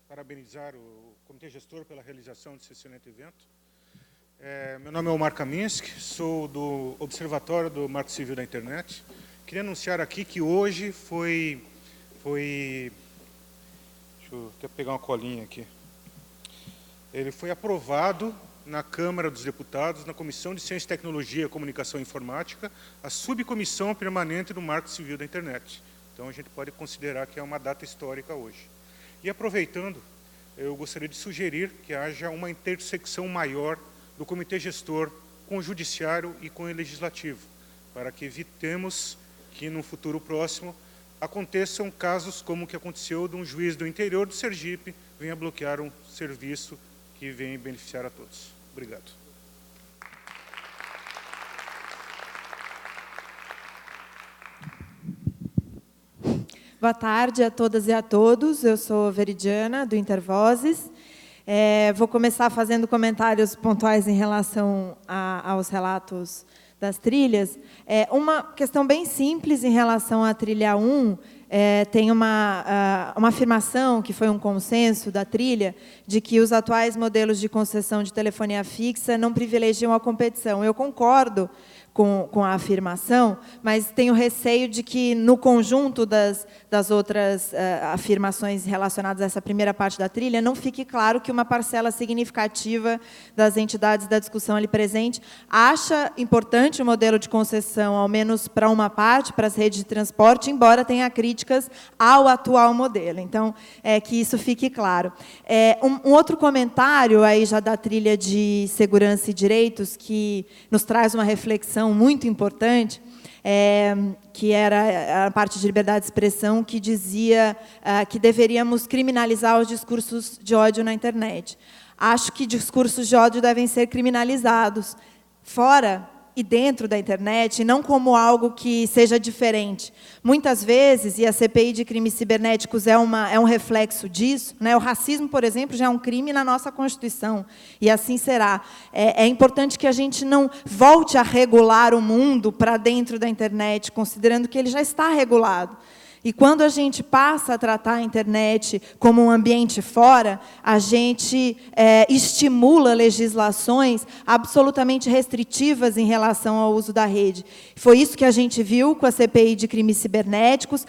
Parabenizar o Comitê Gestor pela realização desse excelente evento. Meu nome é Omar Kaminski, sou do Observatório do Marco Civil da Internet. Queria anunciar aqui que hoje foi deixa eu até pegar uma colinha aqui. Ele foi aprovado na Câmara dos Deputados, na Comissão de Ciência, Tecnologia, Comunicação e Informática, a subcomissão permanente do Marco Civil da Internet. Então, a gente pode considerar que é uma data histórica hoje. E, aproveitando, eu gostaria de sugerir que haja uma intersecção maior do Comitê Gestor com o Judiciário e com o Legislativo, para que evitemos que, no futuro próximo, aconteçam casos como o que aconteceu de um juiz do interior do Sergipe venha bloquear um serviço que vem beneficiar a todos. Obrigado. Boa tarde a todas e a todos. Eu sou Veridiana, do Intervozes. Vou começar fazendo comentários pontuais em relação aos relatos das trilhas. Uma questão bem simples em relação à trilha 1, tem uma afirmação, que foi um consenso da trilha, de que os atuais modelos de concessão de telefonia fixa não privilegiam a competição. Eu concordo com a afirmação, mas tenho receio de que, no conjunto das outras afirmações relacionadas a essa primeira parte da trilha, não fique claro que uma parcela significativa das entidades da discussão ali presente acha importante o modelo de concessão, ao menos para uma parte, para as redes de transporte, embora tenha críticas ao atual modelo. Então, que isso fique claro. Um outro comentário, aí já da trilha de segurança e direitos, que nos traz uma reflexão muito importante, que era a parte de liberdade de expressão, que dizia que deveríamos criminalizar os discursos de ódio na internet. Acho que discursos de ódio devem ser criminalizados fora e dentro da internet, não como algo que seja diferente. Muitas vezes, e a CPI de crimes cibernéticos é um reflexo disso, né? O racismo, por exemplo, já é um crime na nossa Constituição, e assim será. É importante que a gente não volte a regular o mundo para dentro da internet, considerando que ele já está regulado. E quando a gente passa a tratar a internet como um ambiente fora, a gente estimula legislações absolutamente restritivas em relação ao uso da rede. Foi isso que a gente viu com a CPI de crimes cibernéticos.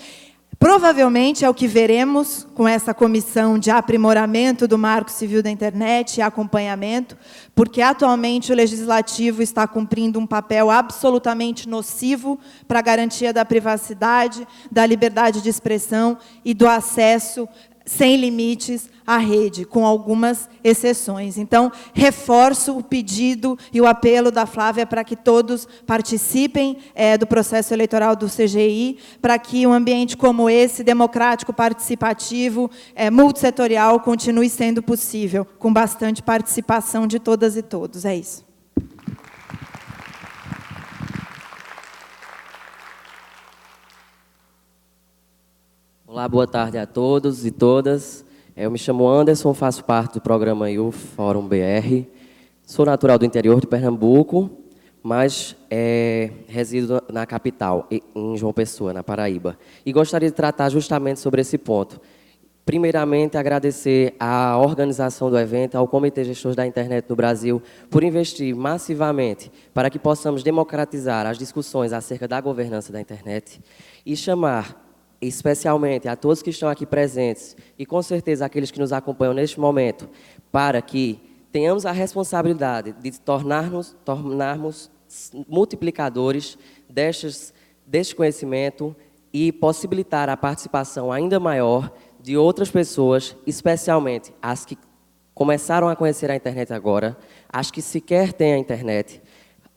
Provavelmente é o que veremos com essa comissão de aprimoramento do Marco Civil da Internet e acompanhamento, porque atualmente o Legislativo está cumprindo um papel absolutamente nocivo para a garantia da privacidade, da liberdade de expressão e do acesso sem limites à rede, com algumas exceções. Então, reforço o pedido e o apelo da Flávia para que todos participem do processo eleitoral do CGI, para que um ambiente como esse, democrático, participativo, multissetorial, continue sendo possível, com bastante participação de todas e todos. É isso. Olá, boa tarde a todos e todas. Eu me chamo Anderson, faço parte do programa Youth Forum BR. Sou natural do interior de Pernambuco, mas resido na capital, em João Pessoa, na Paraíba. E gostaria de tratar justamente sobre esse ponto. Primeiramente, agradecer à organização do evento, ao Comitê Gestor da Internet no Brasil, por investir massivamente para que possamos democratizar as discussões acerca da governança da internet e chamar especialmente a todos que estão aqui presentes e, com certeza, aqueles que nos acompanham neste momento, para que tenhamos a responsabilidade de tornarmos multiplicadores deste conhecimento e possibilitar a participação ainda maior de outras pessoas, especialmente as que começaram a conhecer a internet agora, as que sequer têm a internet.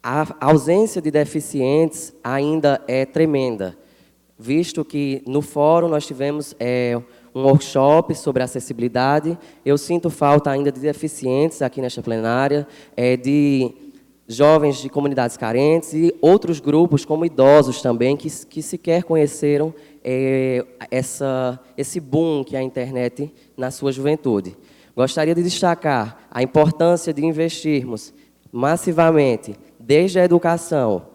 A ausência de deficientes ainda é tremenda, visto que no fórum nós tivemos um workshop sobre acessibilidade. Eu sinto falta ainda de deficientes aqui nesta plenária, de jovens de comunidades carentes e outros grupos, como idosos também, que sequer conheceram esse boom que é a internet na sua juventude. Gostaria de destacar a importância de investirmos massivamente, desde a educação,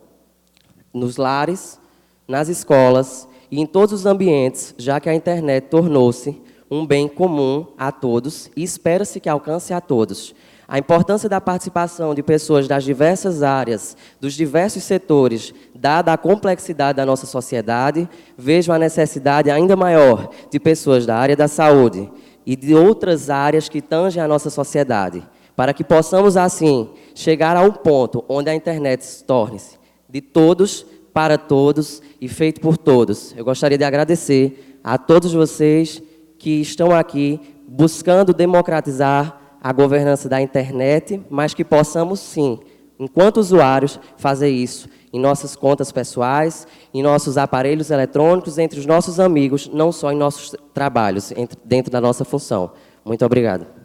nos lares, nas escolas e em todos os ambientes, já que a internet tornou-se um bem comum a todos e espera-se que alcance a todos. A importância da participação de pessoas das diversas áreas, dos diversos setores, dada a complexidade da nossa sociedade, vejo a necessidade ainda maior de pessoas da área da saúde e de outras áreas que tangem a nossa sociedade, para que possamos, assim, chegar a um ponto onde a internet se torne-se de todos, para todos e feito por todos. Eu gostaria de agradecer a todos vocês que estão aqui buscando democratizar a governança da internet, mas que possamos, sim, enquanto usuários, fazer isso em nossas contas pessoais, em nossos aparelhos eletrônicos, entre os nossos amigos, não só em nossos trabalhos, dentro da nossa função. Muito obrigado.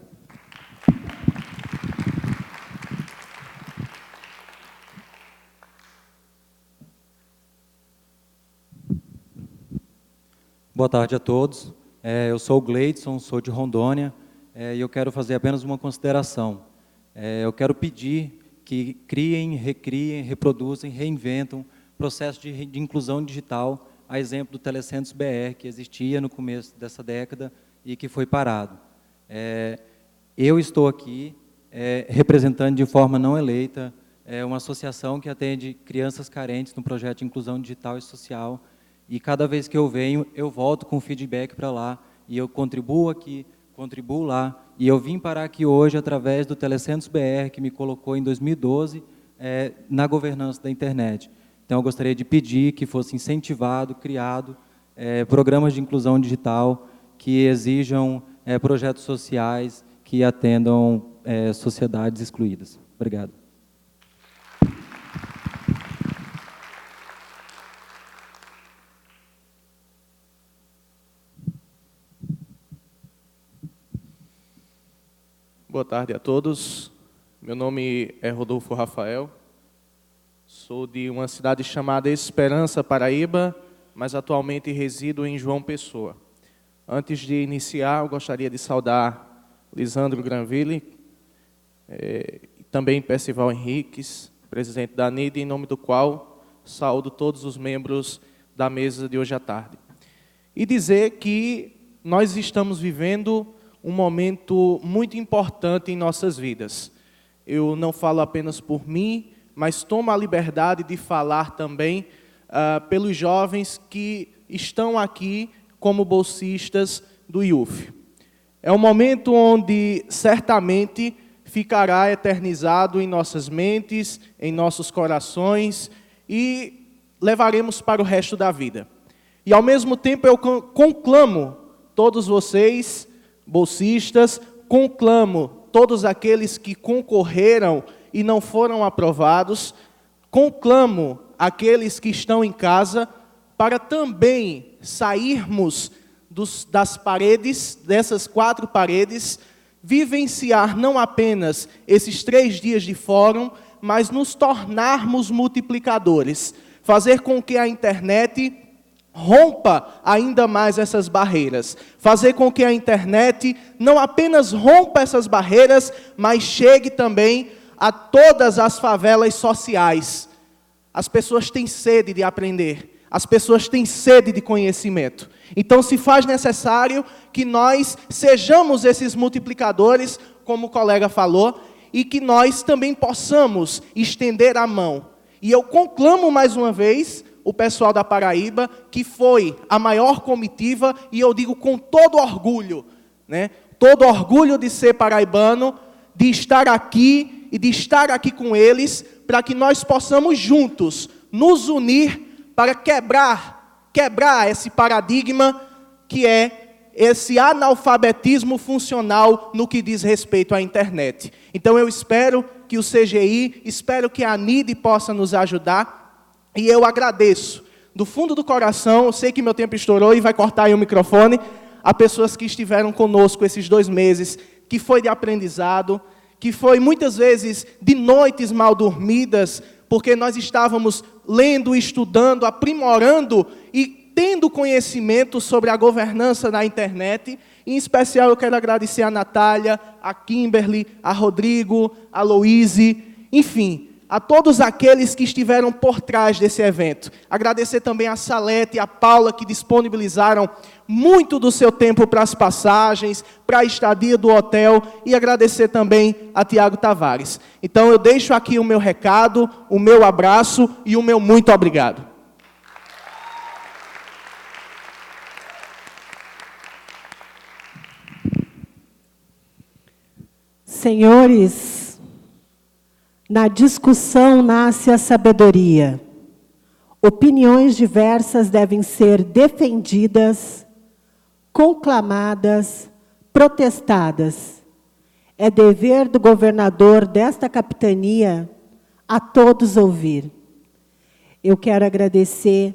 Boa tarde a todos. Eu sou o Gleidson, sou de Rondônia, e eu quero fazer apenas uma consideração. Eu quero pedir que criem, recriem, reproduzem, reinventam processo de inclusão digital, a exemplo do Telecentros BR, que existia no começo dessa década e que foi parado. Eu estou aqui representando de forma não eleita uma associação que atende crianças carentes no projeto de inclusão digital e social. E cada vez que eu venho, eu volto com feedback para lá, e eu contribuo aqui, contribuo lá, e eu vim parar aqui hoje através do Telecentros BR, que me colocou em 2012 na governança da internet. Então, eu gostaria de pedir que fosse incentivado, criado programas de inclusão digital que exijam projetos sociais que atendam sociedades excluídas. Obrigado. Boa tarde a todos. Meu nome é Rodolfo Rafael. Sou de uma cidade chamada Esperança, Paraíba, mas atualmente resido em João Pessoa. Antes de iniciar, eu gostaria de saudar Lisandro Granville, e também Percival Henriques, presidente da ANID, em nome do qual saúdo todos os membros da mesa de hoje à tarde. E dizer que nós estamos vivendo um momento muito importante em nossas vidas. Eu não falo apenas por mim, mas tomo a liberdade de falar também pelos jovens que estão aqui como bolsistas do IUF. É um momento onde, certamente, ficará eternizado em nossas mentes, em nossos corações e levaremos para o resto da vida. E, ao mesmo tempo, eu conclamo todos vocês, bolsistas, conclamo todos aqueles que concorreram e não foram aprovados, conclamo aqueles que estão em casa para também sairmos das paredes, dessas 4 paredes, vivenciar não apenas esses 3 dias de fórum, mas nos tornarmos multiplicadores, fazer com que a internet rompa ainda mais essas barreiras, fazer com que a internet não apenas rompa essas barreiras, mas chegue também a todas as favelas sociais. As pessoas têm sede de aprender, as pessoas têm sede de conhecimento. Então se faz necessário que nós sejamos esses multiplicadores, como o colega falou, e que nós também possamos estender a mão. E eu conclamo mais uma vez o pessoal da Paraíba, que foi a maior comitiva, e eu digo com todo orgulho, né? Todo orgulho de ser paraibano, de estar aqui e de estar aqui com eles, para que nós possamos juntos nos unir para quebrar esse paradigma que é esse analfabetismo funcional no que diz respeito à internet. Então eu espero que o CGI, espero que a ANIDE possa nos ajudar, e eu agradeço, do fundo do coração, eu sei que meu tempo estourou e vai cortar aí o microfone, a pessoas que estiveram conosco esses 2 meses, que foi de aprendizado, que foi muitas vezes de noites mal dormidas, porque nós estávamos lendo, estudando, aprimorando e tendo conhecimento sobre a governança da internet. Em especial eu quero agradecer a Natália, a Kimberly, a Rodrigo, a Louise, enfim, a todos aqueles que estiveram por trás desse evento. Agradecer também a Salete e a Paula, que disponibilizaram muito do seu tempo para as passagens, para a estadia do hotel, e agradecer também a Tiago Tavares. Então eu deixo aqui o meu recado, o meu abraço e o meu muito obrigado. Senhores, na discussão nasce a sabedoria. Opiniões diversas devem ser defendidas, conclamadas, protestadas. É dever do governador desta capitania a todos ouvir. Eu quero agradecer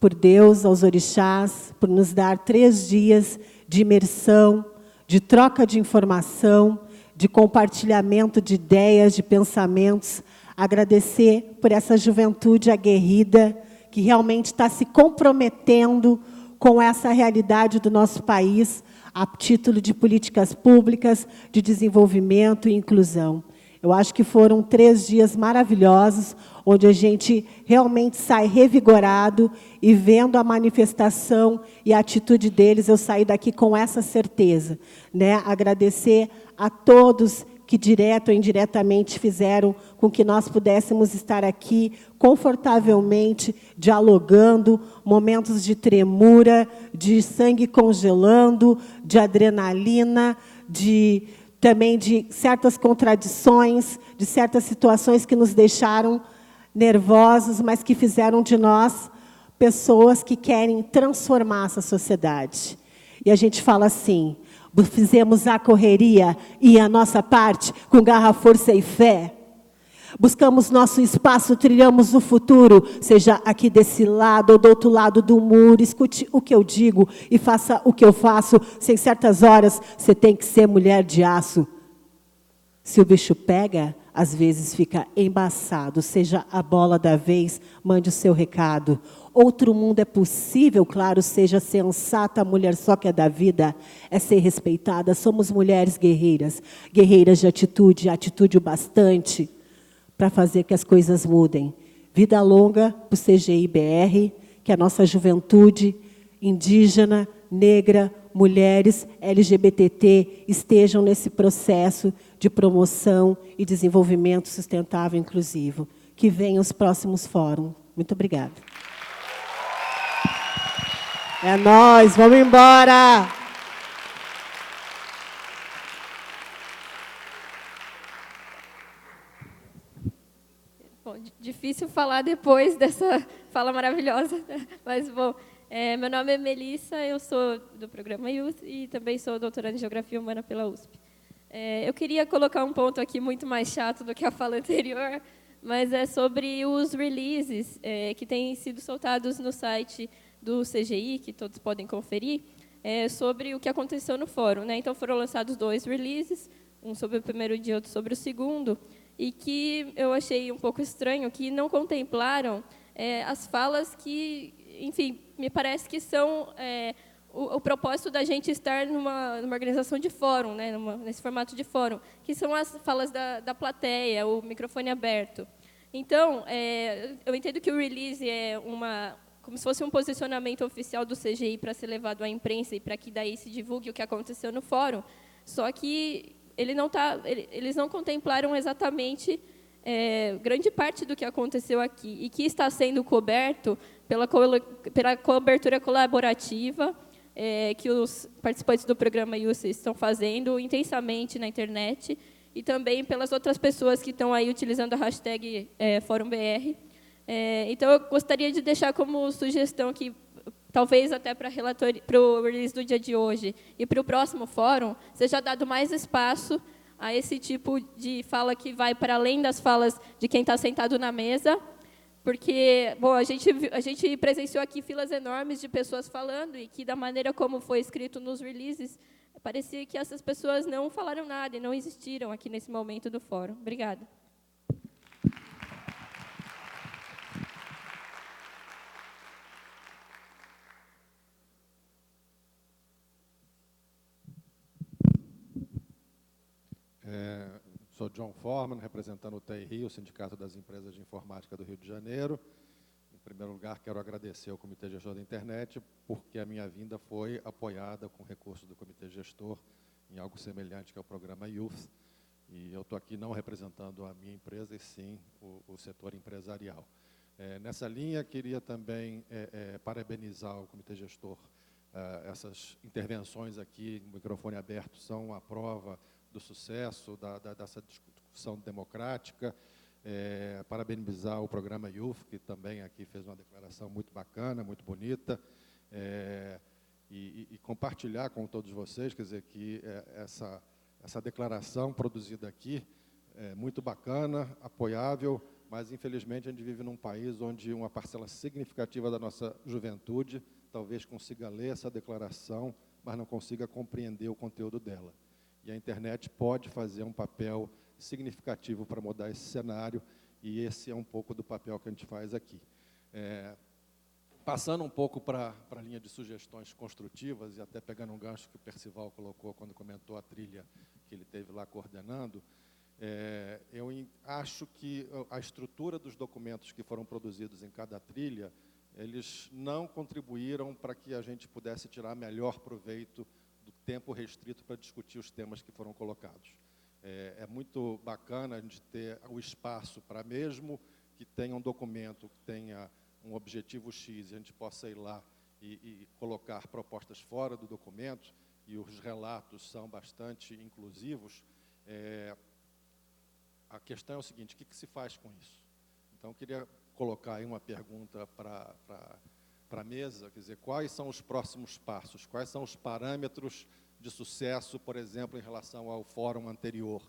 por Deus, aos orixás, por nos dar 3 dias de imersão, de troca de informação, de compartilhamento de ideias, de pensamentos. Agradecer por essa juventude aguerrida que realmente está se comprometendo com essa realidade do nosso país, a título de políticas públicas, de desenvolvimento e inclusão. Eu acho que foram 3 dias maravilhosos, onde a gente realmente sai revigorado e vendo a manifestação e a atitude deles, eu saí daqui com essa certeza, né? Agradecer a todos que direto ou indiretamente fizeram com que nós pudéssemos estar aqui confortavelmente, dialogando, momentos de tremura, de sangue congelando, de adrenalina, também de certas contradições, de certas situações que nos deixaram nervosos, mas que fizeram de nós pessoas que querem transformar essa sociedade. E a gente fala assim: fizemos a correria e a nossa parte com garra, força e fé. Buscamos nosso espaço, trilhamos o futuro, seja aqui desse lado ou do outro lado do muro. Escute o que eu digo e faça o que eu faço. Sem certas horas, você tem que ser mulher de aço. Se o bicho pega, às vezes fica embaçado. Seja a bola da vez, mande o seu recado. Outro mundo é possível, claro, seja sensata, a mulher só que é da vida, é ser respeitada. Somos mulheres guerreiras, guerreiras de atitude, atitude o bastante, para fazer que as coisas mudem. Vida longa para o CGI-BR, que a nossa juventude indígena, negra, mulheres, LGBT, estejam nesse processo de promoção e desenvolvimento sustentável e inclusivo. Que venham os próximos fóruns. Muito obrigada. É nóis, vamos embora! Bom, difícil falar depois dessa fala maravilhosa, mas, bom, meu nome é Melissa, eu sou do programa Youth e também sou doutoranda em Geografia Humana pela USP. Eu queria colocar um ponto aqui muito mais chato do que a fala anterior, mas é sobre os releases que têm sido soltados no site do CGI, que todos podem conferir, sobre o que aconteceu no fórum, né? Então, foram lançados 2 releases, um sobre o primeiro dia e outro sobre o segundo, e que eu achei um pouco estranho que não contemplaram as falas que, enfim, me parece que são o propósito da gente estar numa organização de fórum, né, nesse formato de fórum, que são as falas da plateia, o microfone aberto. Então, eu entendo que o release é como se fosse um posicionamento oficial do CGI para ser levado à imprensa e para que daí se divulgue o que aconteceu no fórum, só que eles não contemplaram exatamente grande parte do que aconteceu aqui e que está sendo coberto pela cobertura colaborativa que os participantes do programa Youth estão fazendo intensamente na internet e também pelas outras pessoas que estão aí utilizando a hashtag FórumBR. Então, eu gostaria de deixar como sugestão que, talvez até para o release do dia de hoje e para o próximo fórum, seja dado mais espaço a esse tipo de fala que vai para além das falas de quem está sentado na mesa, porque, bom, a gente presenciou aqui filas enormes de pessoas falando e que, da maneira como foi escrito nos releases, parecia que essas pessoas não falaram nada e não existiram aqui nesse momento do fórum. Obrigada. Sou John Forman, representando o TI, o Sindicato das Empresas de Informática do Rio de Janeiro. Em primeiro lugar, quero agradecer ao Comitê Gestor da Internet, porque a minha vinda foi apoiada com recursos do Comitê Gestor em algo semelhante que é o programa Youth. E eu estou aqui não representando a minha empresa, e sim o setor empresarial. Nessa linha, queria também parabenizar o Comitê Gestor. Essas intervenções aqui, no microfone aberto, são a prova do sucesso dessa discussão democrática, parabenizar o programa Youth, que também aqui fez uma declaração muito bacana, muito bonita, e compartilhar com todos vocês, quer dizer, que essa declaração produzida aqui é muito bacana, apoiável, mas, infelizmente, a gente vive num país onde uma parcela significativa da nossa juventude talvez consiga ler essa declaração, mas não consiga compreender o conteúdo dela. E a internet pode fazer um papel significativo para mudar esse cenário, e esse é um pouco do papel que a gente faz aqui. Passando um pouco para a linha de sugestões construtivas, e até pegando um gancho que o Percival colocou quando comentou a trilha que ele teve lá coordenando, eu acho que a estrutura dos documentos que foram produzidos em cada trilha, eles não contribuíram para que a gente pudesse tirar melhor proveito do tempo restrito para discutir os temas que foram colocados. É muito bacana a gente ter o espaço para, mesmo que tenha um documento que tenha um objetivo X, e a gente possa ir lá e colocar propostas fora do documento, e os relatos são bastante inclusivos. A questão é o seguinte: o que se faz com isso? Então, eu queria colocar aí uma pergunta para a mesa, quer dizer, quais são os próximos passos, quais são os parâmetros de sucesso, por exemplo, em relação ao fórum anterior,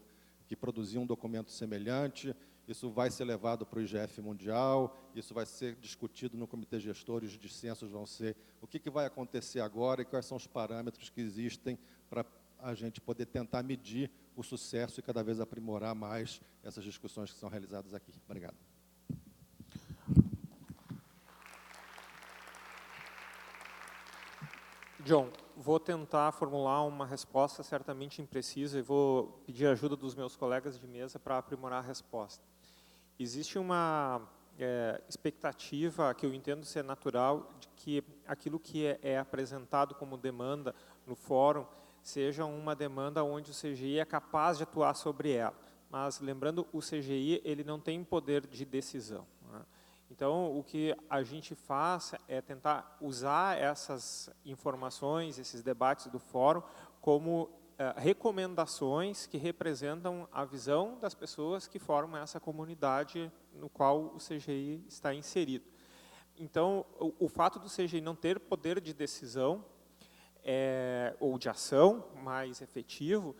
que produziu um documento semelhante. Isso vai ser levado para o IGF Mundial, isso vai ser discutido no Comitê Gestor, e os dissensos vão ser o que vai acontecer agora e quais são os parâmetros que existem para a gente poder tentar medir o sucesso e cada vez aprimorar mais essas discussões que são realizadas aqui. Obrigado. John, vou tentar formular uma resposta certamente imprecisa e vou pedir a ajuda dos meus colegas de mesa para aprimorar a resposta. Existe uma expectativa, que eu entendo ser natural, de que aquilo que é apresentado como demanda no fórum seja uma demanda onde o CGI é capaz de atuar sobre ela. Mas, lembrando, o CGI ele não tem poder de decisão, né? Então, o que a gente faz é tentar usar essas informações, esses debates do fórum, como recomendações que representam a visão das pessoas que formam essa comunidade no qual o CGI está inserido. Então, o fato do CGI não ter poder de decisão ou de ação mais efetivo,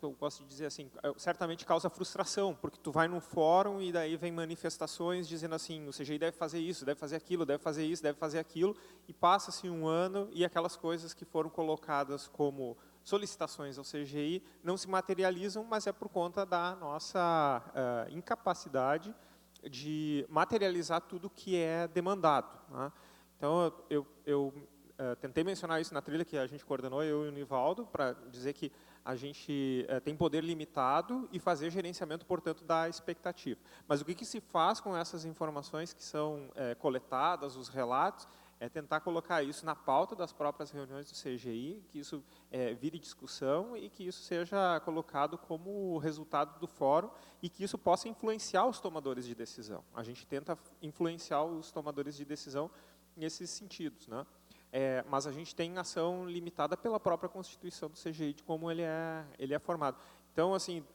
eu gosto de dizer assim, certamente causa frustração, porque tu vai num fórum e daí vem manifestações dizendo assim, o CGI deve fazer isso, deve fazer aquilo, deve fazer isso, deve fazer aquilo, e passa-se um ano e aquelas coisas que foram colocadas como solicitações ao CGI não se materializam, mas é por conta da nossa incapacidade de materializar tudo que é demandado, né? Então, eu tentei mencionar isso na trilha que a gente coordenou, eu e o Nivaldo, para dizer que a gente tem poder limitado e fazer gerenciamento, portanto, da expectativa. Mas o que se faz com essas informações que são coletadas, os relatos, é tentar colocar isso na pauta das próprias reuniões do CGI, que isso vire discussão e que isso seja colocado como resultado do fórum e que isso possa influenciar os tomadores de decisão. A gente tenta influenciar os tomadores de decisão nesses sentidos, né? Mas a gente tem ação limitada pela própria Constituição do CGI, de como ele é formado. Então, assim,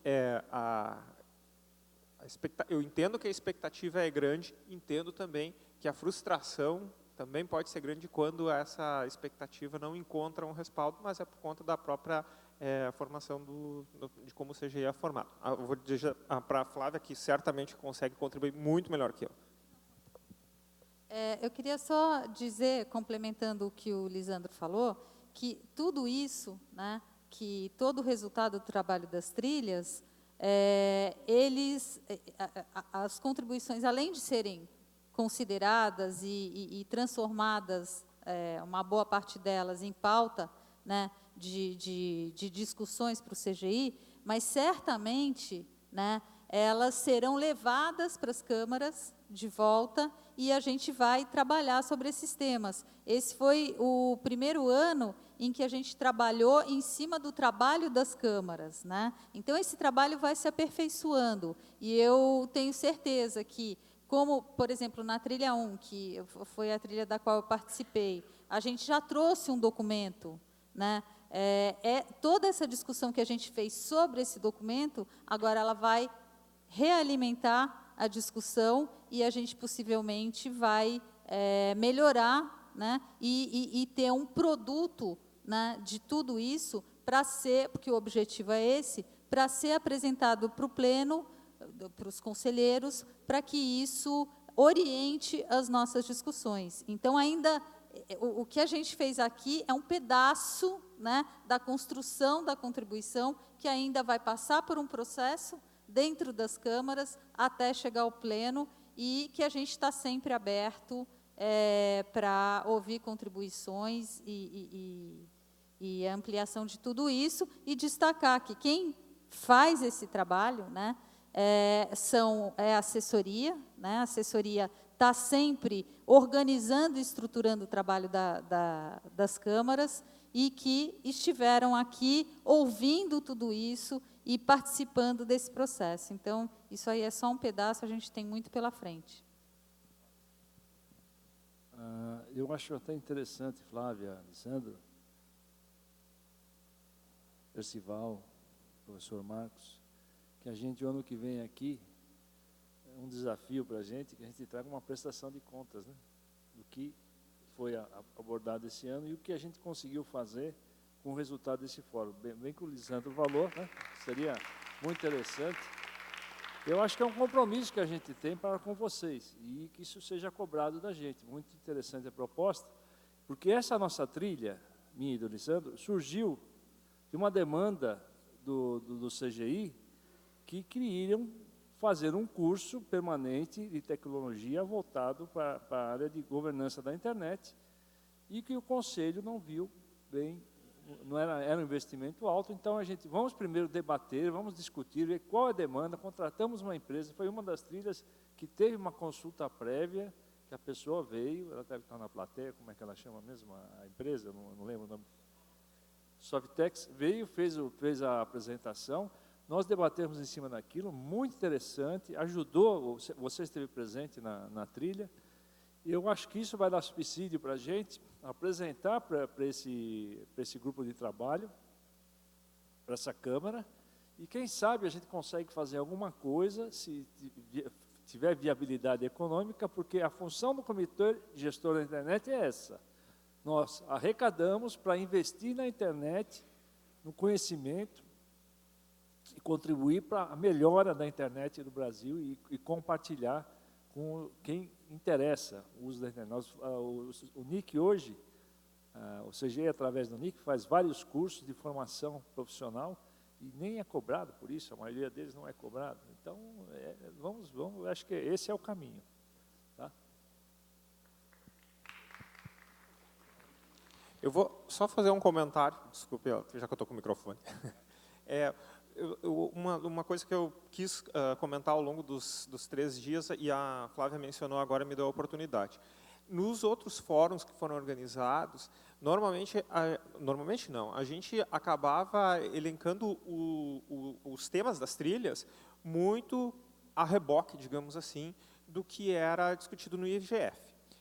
eu entendo que a expectativa é grande, entendo também que a frustração também pode ser grande quando essa expectativa não encontra um respaldo, mas é por conta da própria formação de como o CGI é formado. Eu vou dizer para a Flávia, que certamente consegue contribuir muito melhor que eu. Eu queria só dizer, complementando o que o Lisandro falou, que tudo isso, né, que todo o resultado do trabalho das trilhas, as contribuições, além de serem consideradas e transformadas, uma boa parte delas, em pauta, né, de discussões para o CGI, mas certamente, né, elas serão levadas para as câmaras de volta e a gente vai trabalhar sobre esses temas. Esse foi o primeiro ano em que a gente trabalhou em cima do trabalho das câmaras, né? Então, esse trabalho vai se aperfeiçoando e eu tenho certeza que, como, por exemplo, na trilha 1, que foi a trilha da qual eu participei, a gente já trouxe um documento, né? Toda essa discussão que a gente fez sobre esse documento, agora ela vai realimentar a discussão e a gente possivelmente vai melhorar, né, e ter um produto, né, de tudo isso para ser, porque o objetivo é esse, para ser apresentado para o pleno, para os conselheiros, para que isso oriente as nossas discussões. Então, ainda, o que a gente fez aqui é um pedaço, né, da construção da contribuição, que ainda vai passar por um processo dentro das câmaras, até chegar ao pleno, e que a gente está sempre aberto para ouvir contribuições e ampliação de tudo isso, e destacar que quem faz esse trabalho, né, a assessoria, né, a assessoria está sempre organizando e estruturando o trabalho das câmaras, e que estiveram aqui ouvindo tudo isso e participando desse processo. Então, isso aí é só um pedaço, a gente tem muito pela frente. Eu acho até interessante, Flávia, Lisandro, Percival, professor Marcos, que a gente, o ano que vem aqui, é um desafio para a gente, que a gente traga uma prestação de contas, né, do que foi abordado esse ano e o que a gente conseguiu fazer com o resultado desse fórum. Bem que o Lisandro falou, né? Seria muito interessante. Eu acho que é um compromisso que a gente tem para com vocês e que isso seja cobrado da gente. Muito interessante a proposta, porque essa nossa trilha, minha e do Lisandro, surgiu de uma demanda do CGI que queriam fazer um curso permanente de tecnologia voltado para a área de governança da internet e que o Conselho não viu bem, não era um investimento alto, então a gente, vamos primeiro debater, vamos discutir, ver qual é a demanda, contratamos uma empresa, foi uma das trilhas que teve uma consulta prévia, que a pessoa veio, ela deve estar na plateia, como é que ela chama mesmo, a empresa, não lembro o nome, Softex, veio, fez a apresentação, Nós debatemos em cima daquilo, muito interessante, ajudou, você esteve presente na trilha, e eu acho que isso vai dar subsídio para a gente apresentar para esse grupo de trabalho, para essa Câmara, e quem sabe a gente consegue fazer alguma coisa, se tiver viabilidade econômica, porque a função do Comitê Gestor da Internet é essa. Nós arrecadamos para investir na internet, no conhecimento, e contribuir para a melhora da internet do Brasil e compartilhar com quem interessa o uso da internet. O NIC hoje, o CGI, através do NIC, faz vários cursos de formação profissional e nem é cobrado por isso, a maioria deles não é cobrado. Então, vamos, acho que esse é o caminho. Tá? Eu vou só fazer um comentário, desculpe, já que eu estou com o microfone. Uma coisa que eu quis comentar ao longo dos 3 dias, e a Flávia mencionou agora, me deu a oportunidade. Nos outros fóruns que foram organizados, normalmente não, a gente acabava elencando os temas das trilhas muito a reboque, digamos assim, do que era discutido no IGF.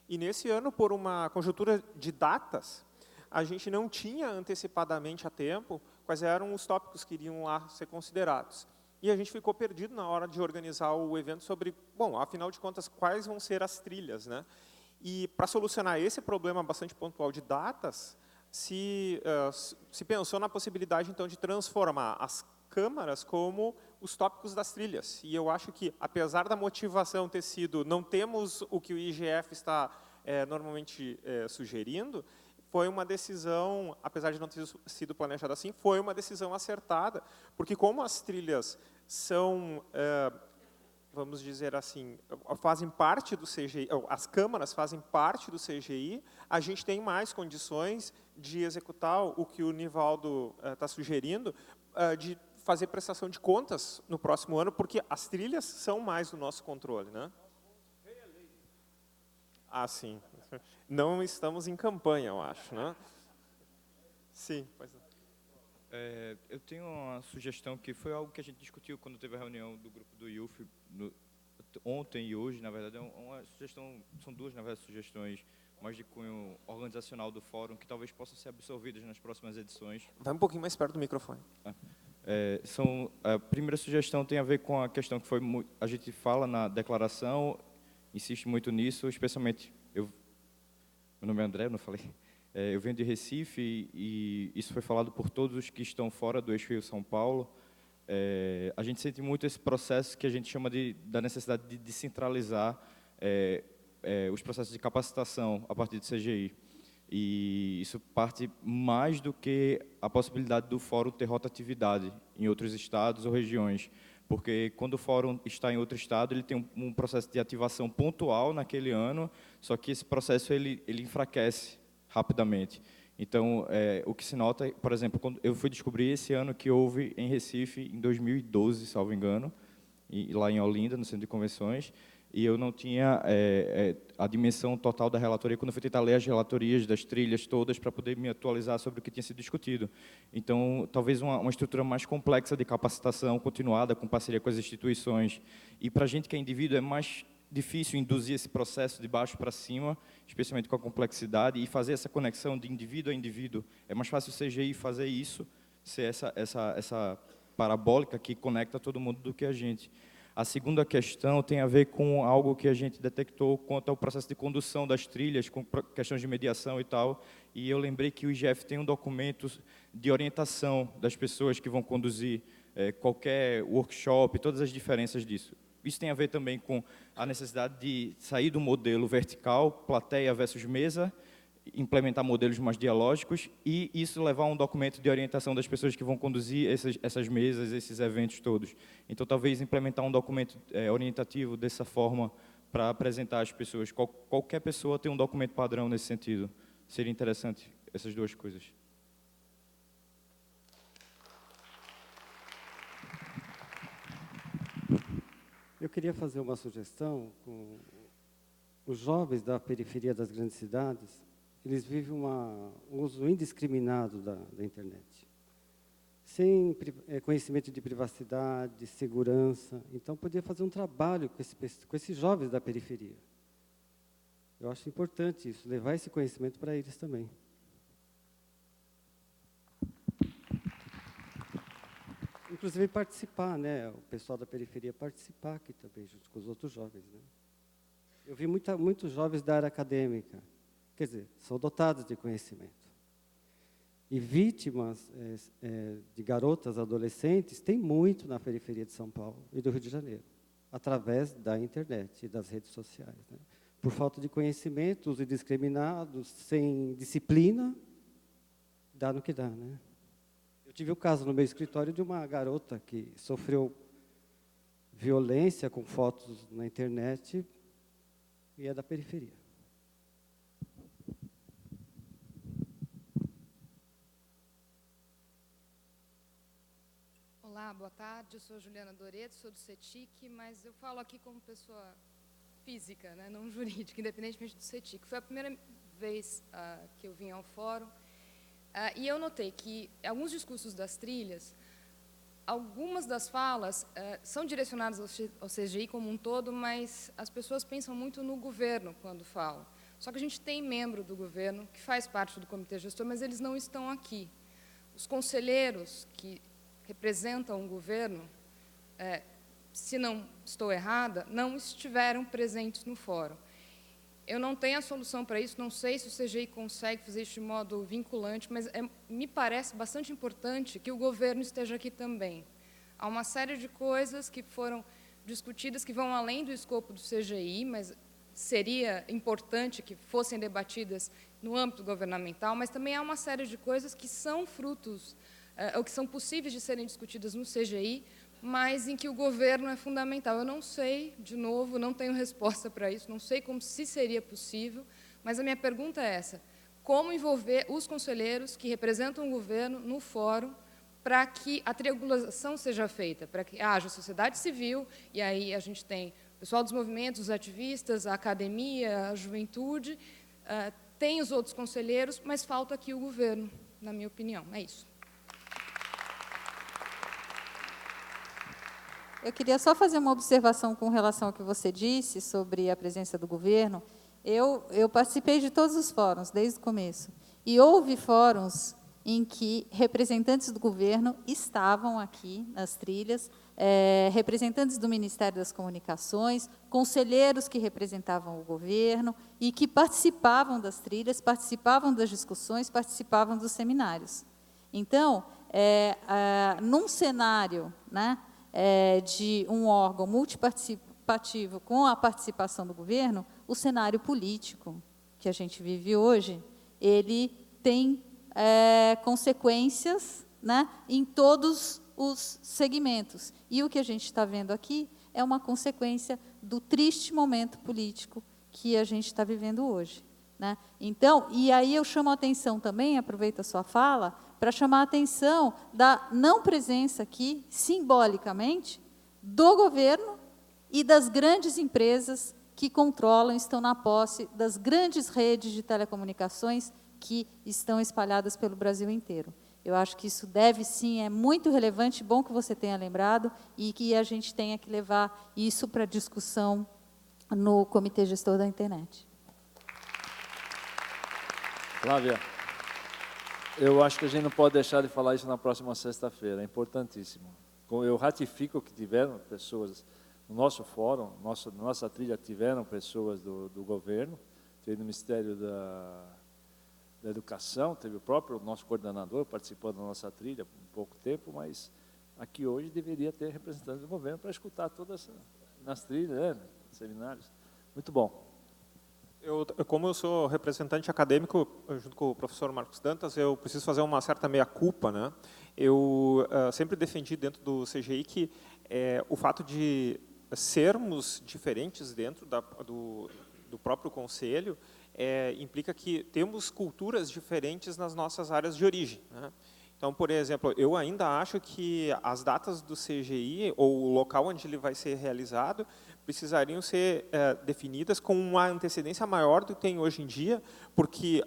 E nesse ano, por uma conjuntura de datas, a gente não tinha antecipadamente a tempo quais eram os tópicos que iriam lá ser considerados. E a gente ficou perdido na hora de organizar o evento sobre, bom, afinal de contas, quais vão ser as trilhas, né? E para solucionar esse problema bastante pontual de datas, se pensou na possibilidade, então, de transformar as câmaras como os tópicos das trilhas. E eu acho que, apesar da motivação ter sido, não temos o que o IGF está normalmente sugerindo, foi uma decisão, apesar de não ter sido planejada assim, foi uma decisão acertada, porque como as trilhas são, vamos dizer assim, fazem parte do CGI, as câmaras fazem parte do CGI, a gente tem mais condições de executar o que o Nivaldo está sugerindo, de fazer prestação de contas no próximo ano, porque as trilhas são mais do nosso controle, né? Ah, sim. Não estamos em campanha, eu acho, né? Sim, pois é. Eu tenho uma sugestão que foi algo que a gente discutiu quando teve a reunião do grupo do IUF, ontem e hoje, na verdade, é uma sugestão, são 2, na verdade, sugestões mais de cunho organizacional do fórum, que talvez possam ser absorvidas nas próximas edições. Vai um pouquinho mais perto do microfone. A primeira sugestão tem a ver com a questão que a gente fala na declaração, insiste muito nisso, especialmente, meu nome é André, não falei, eu venho de Recife e isso foi falado por todos os que estão fora do eixo Rio-São Paulo. A gente sente muito esse processo que a gente chama da necessidade de descentralizar os processos de capacitação a partir do CGI. E isso parte mais do que a possibilidade do fórum ter rotatividade em outros estados ou regiões. Porque quando o fórum está em outro estado, ele tem um processo de ativação pontual naquele ano, só que esse processo ele enfraquece rapidamente. Então, o que se nota, por exemplo, quando eu fui descobrir esse ano que houve em Recife, em 2012, salvo engano, e lá em Olinda, no Centro de Convenções, e eu não tinha a dimensão total da relatoria quando eu fui tentar ler as relatorias das trilhas todas para poder me atualizar sobre o que tinha sido discutido. Então, talvez uma estrutura mais complexa de capacitação continuada, com parceria com as instituições. E para a gente que é indivíduo, é mais difícil induzir esse processo de baixo para cima, especialmente com a complexidade, e fazer essa conexão de indivíduo a indivíduo. É mais fácil o CGI fazer isso, ser essa parabólica que conecta todo mundo do que a gente. A segunda questão tem a ver com algo que a gente detectou quanto ao processo de condução das trilhas, com questões de mediação e tal, e eu lembrei que o IGF tem um documento de orientação das pessoas que vão conduzir qualquer workshop, todas as diferenças disso. Isso tem a ver também com a necessidade de sair do modelo vertical, plateia versus mesa, implementar modelos mais dialógicos e isso levar a um documento de orientação das pessoas que vão conduzir essas mesas, esses eventos todos. Então, talvez implementar um documento orientativo dessa forma para apresentar às pessoas. Qualquer pessoa tem um documento padrão nesse sentido. Seria interessante essas 2 coisas. Eu queria fazer uma sugestão com os jovens da periferia das grandes cidades. Eles vivem um uso indiscriminado da internet. sem conhecimento de privacidade, de segurança. Então, podia fazer um trabalho com esses jovens da periferia. Eu acho importante isso, levar esse conhecimento para eles também. Inclusive participar, né? O pessoal da periferia participar aqui também, junto com os outros jovens, né? Eu vi muitos jovens da área acadêmica, quer dizer, são dotados de conhecimento. E vítimas de garotas, adolescentes, tem muito na periferia de São Paulo e do Rio de Janeiro, através da internet e das redes sociais, né? Por falta de conhecimento, os indiscriminados, sem disciplina, dá no que dá, né? Eu tive o caso no meu escritório de uma garota que sofreu violência com fotos na internet e é da periferia. Olá, boa tarde. Eu sou Juliana Doreto, sou do CETIC, mas eu falo aqui como pessoa física, né, não jurídica, independentemente do CETIC. Foi a primeira vez que eu vim ao fórum e eu notei que alguns discursos das trilhas, algumas das falas são direcionadas ao CGI como um todo, mas as pessoas pensam muito no governo quando falam. Só que a gente tem membro do governo que faz parte do comitê gestor, mas eles não estão aqui. Os conselheiros que representam o governo, se não estou errada, não estiveram presentes no fórum. Eu não tenho a solução para isso, não sei se o CGI consegue fazer isso de modo vinculante, mas me parece bastante importante que o governo esteja aqui também. Há uma série de coisas que foram discutidas que vão além do escopo do CGI, mas seria importante que fossem debatidas no âmbito governamental, mas também há uma série de coisas que são frutos, ou que são possíveis de serem discutidas no CGI, mas em que o governo é fundamental. Eu não sei, de novo, não tenho resposta para isso, não sei como se seria possível, mas a minha pergunta é essa: como envolver os conselheiros que representam o governo no fórum para que a triangulação seja feita, para que haja sociedade civil, e aí a gente tem o pessoal dos movimentos, os ativistas, a academia, a juventude, tem os outros conselheiros, mas falta aqui o governo, na minha opinião. É isso. Eu queria só fazer uma observação com relação ao que você disse sobre a presença do governo. Eu participei de todos os fóruns, desde o começo. E houve fóruns em que representantes do governo estavam aqui nas trilhas, representantes do Ministério das Comunicações, conselheiros que representavam o governo e que participavam das trilhas, participavam das discussões, participavam dos seminários. Então, num cenário, né, de um órgão multiparticipativo com a participação do governo, o cenário político que a gente vive hoje, ele tem consequências, né, em todos os segmentos. E o que a gente está vendo aqui é uma consequência do triste momento político que a gente está vivendo hoje, né? Então, e aí eu chamo a atenção também, aproveito a sua fala, para chamar a atenção da não presença aqui, simbolicamente, do governo e das grandes empresas que controlam, estão na posse das grandes redes de telecomunicações que estão espalhadas pelo Brasil inteiro. Eu acho que isso deve, sim, é muito relevante, bom que você tenha lembrado, e que a gente tenha que levar isso para discussão no Comitê Gestor da Internet. Flávia, eu acho que a gente não pode deixar de falar isso na próxima sexta-feira, é importantíssimo. Eu ratifico que tiveram pessoas no nosso fórum, nossa trilha tiveram pessoas do governo, teve do Ministério da Educação, teve o próprio nosso coordenador participando da nossa trilha por pouco tempo, mas aqui hoje deveria ter representantes do governo para escutar todas nas trilhas, né, seminários. Muito bom. Como eu sou representante acadêmico, junto com o professor Marcos Dantas, eu preciso fazer uma certa meia-culpa, né? Eu sempre defendi dentro do CGI que o fato de sermos diferentes dentro do próprio conselho implica que temos culturas diferentes nas nossas áreas de origem, né? Então, por exemplo, eu ainda acho que as datas do CGI, ou o local onde ele vai ser realizado, precisariam ser definidas com uma antecedência maior do que tem hoje em dia, porque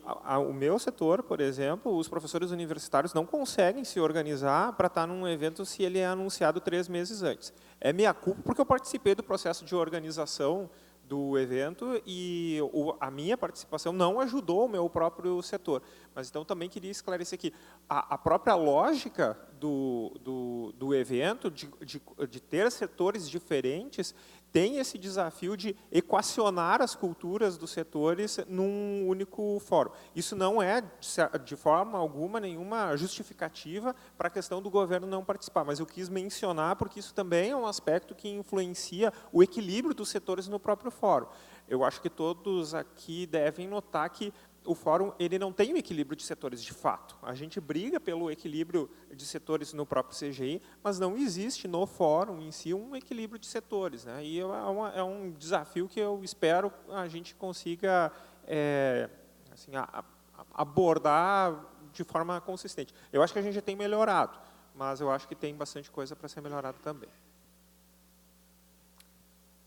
o meu setor, por exemplo, os professores universitários não conseguem se organizar para estar num evento se ele é anunciado 3 meses antes. É minha culpa porque eu participei do processo de organização do evento e a minha participação não ajudou o meu próprio setor. Mas então também queria esclarecer aqui, a própria lógica do evento, de ter setores diferentes, tem esse desafio de equacionar as culturas dos setores num único fórum. Isso não é, de forma alguma, nenhuma justificativa para a questão do governo não participar, mas eu quis mencionar porque isso também é um aspecto que influencia o equilíbrio dos setores no próprio fórum. Eu acho que todos aqui devem notar que o fórum ele não tem um equilíbrio de setores de fato. A gente briga pelo equilíbrio de setores no próprio CGI, mas não existe no fórum em si um equilíbrio de setores, né? E é um desafio que eu espero a gente consiga assim, abordar de forma consistente. Eu acho que a gente já tem melhorado, mas eu acho que tem bastante coisa para ser melhorado também.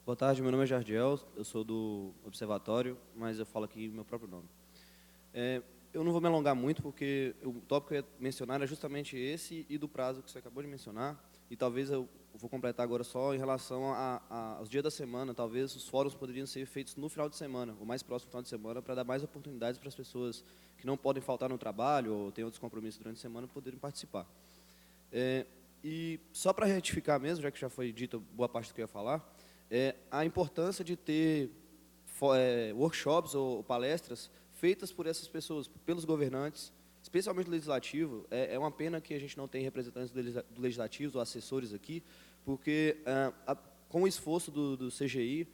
Boa tarde, meu nome é Jardiel, eu sou do Observatório, mas eu falo aqui meu próprio nome. Eu não vou me alongar muito, porque o tópico que eu ia mencionar era justamente esse e do prazo que você acabou de mencionar, e talvez eu vou completar agora só em relação aos dias da semana. Talvez os fóruns poderiam ser feitos no final de semana, o mais próximo final de semana, para dar mais oportunidades para as pessoas que não podem faltar no trabalho ou têm outros compromissos durante a semana poderem participar. E só para retificar mesmo, já que já foi dita boa parte do que eu ia falar, a importância de ter workshops ou palestras feitas por essas pessoas, pelos governantes, especialmente do Legislativo. É uma pena que a gente não tem representantes do Legislativo ou assessores aqui, porque com o esforço do CGI,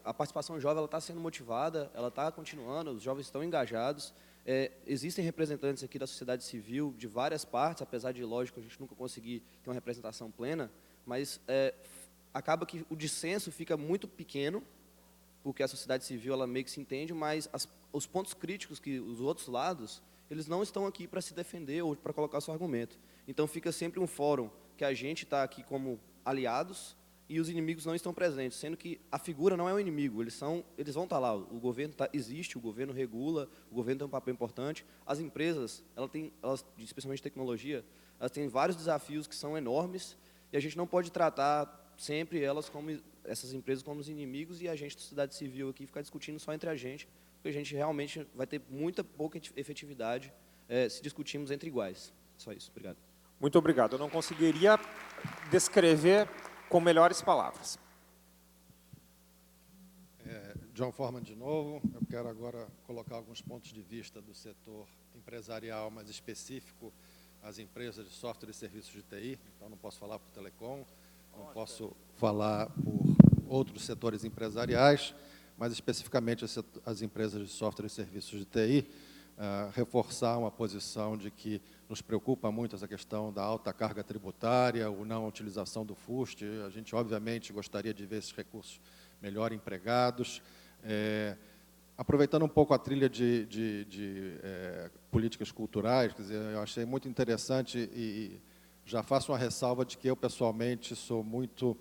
a participação jovem está sendo motivada, ela está continuando, os jovens estão engajados. Existem representantes aqui da sociedade civil de várias partes, apesar de, lógico, a gente nunca conseguir ter uma representação plena, mas acaba que o dissenso fica muito pequeno, porque a sociedade civil ela meio que se entende, mas os pontos críticos que os outros lados, eles não estão aqui para se defender ou para colocar seu argumento. Então fica sempre um fórum que a gente está aqui como aliados e os inimigos não estão presentes, sendo que a figura não é o inimigo, eles vão estar lá, o governo existe, o governo regula, o governo tem um papel importante. As empresas, elas, especialmente tecnologia, elas têm vários desafios que são enormes e a gente não pode tratar sempre essas empresas como os inimigos e a gente da sociedade civil aqui ficar discutindo só entre a gente, porque a gente realmente vai ter pouca efetividade se discutirmos entre iguais. Só isso. Obrigado. Muito obrigado. Eu não conseguiria descrever com melhores palavras. John Forman de novo. Eu quero agora colocar alguns pontos de vista do setor empresarial mais específico, as empresas de software e serviços de TI. Então, não posso falar por telecom, não posso falar por outros setores empresariais, mas especificamente as empresas de software e serviços de TI, reforçar uma posição de que nos preocupa muito essa questão da alta carga tributária, ou não utilização do FUST. A gente, obviamente, gostaria de ver esses recursos melhor empregados. Aproveitando um pouco a trilha de políticas culturais, quer dizer, eu achei muito interessante e já faço uma ressalva de que eu, pessoalmente, sou muito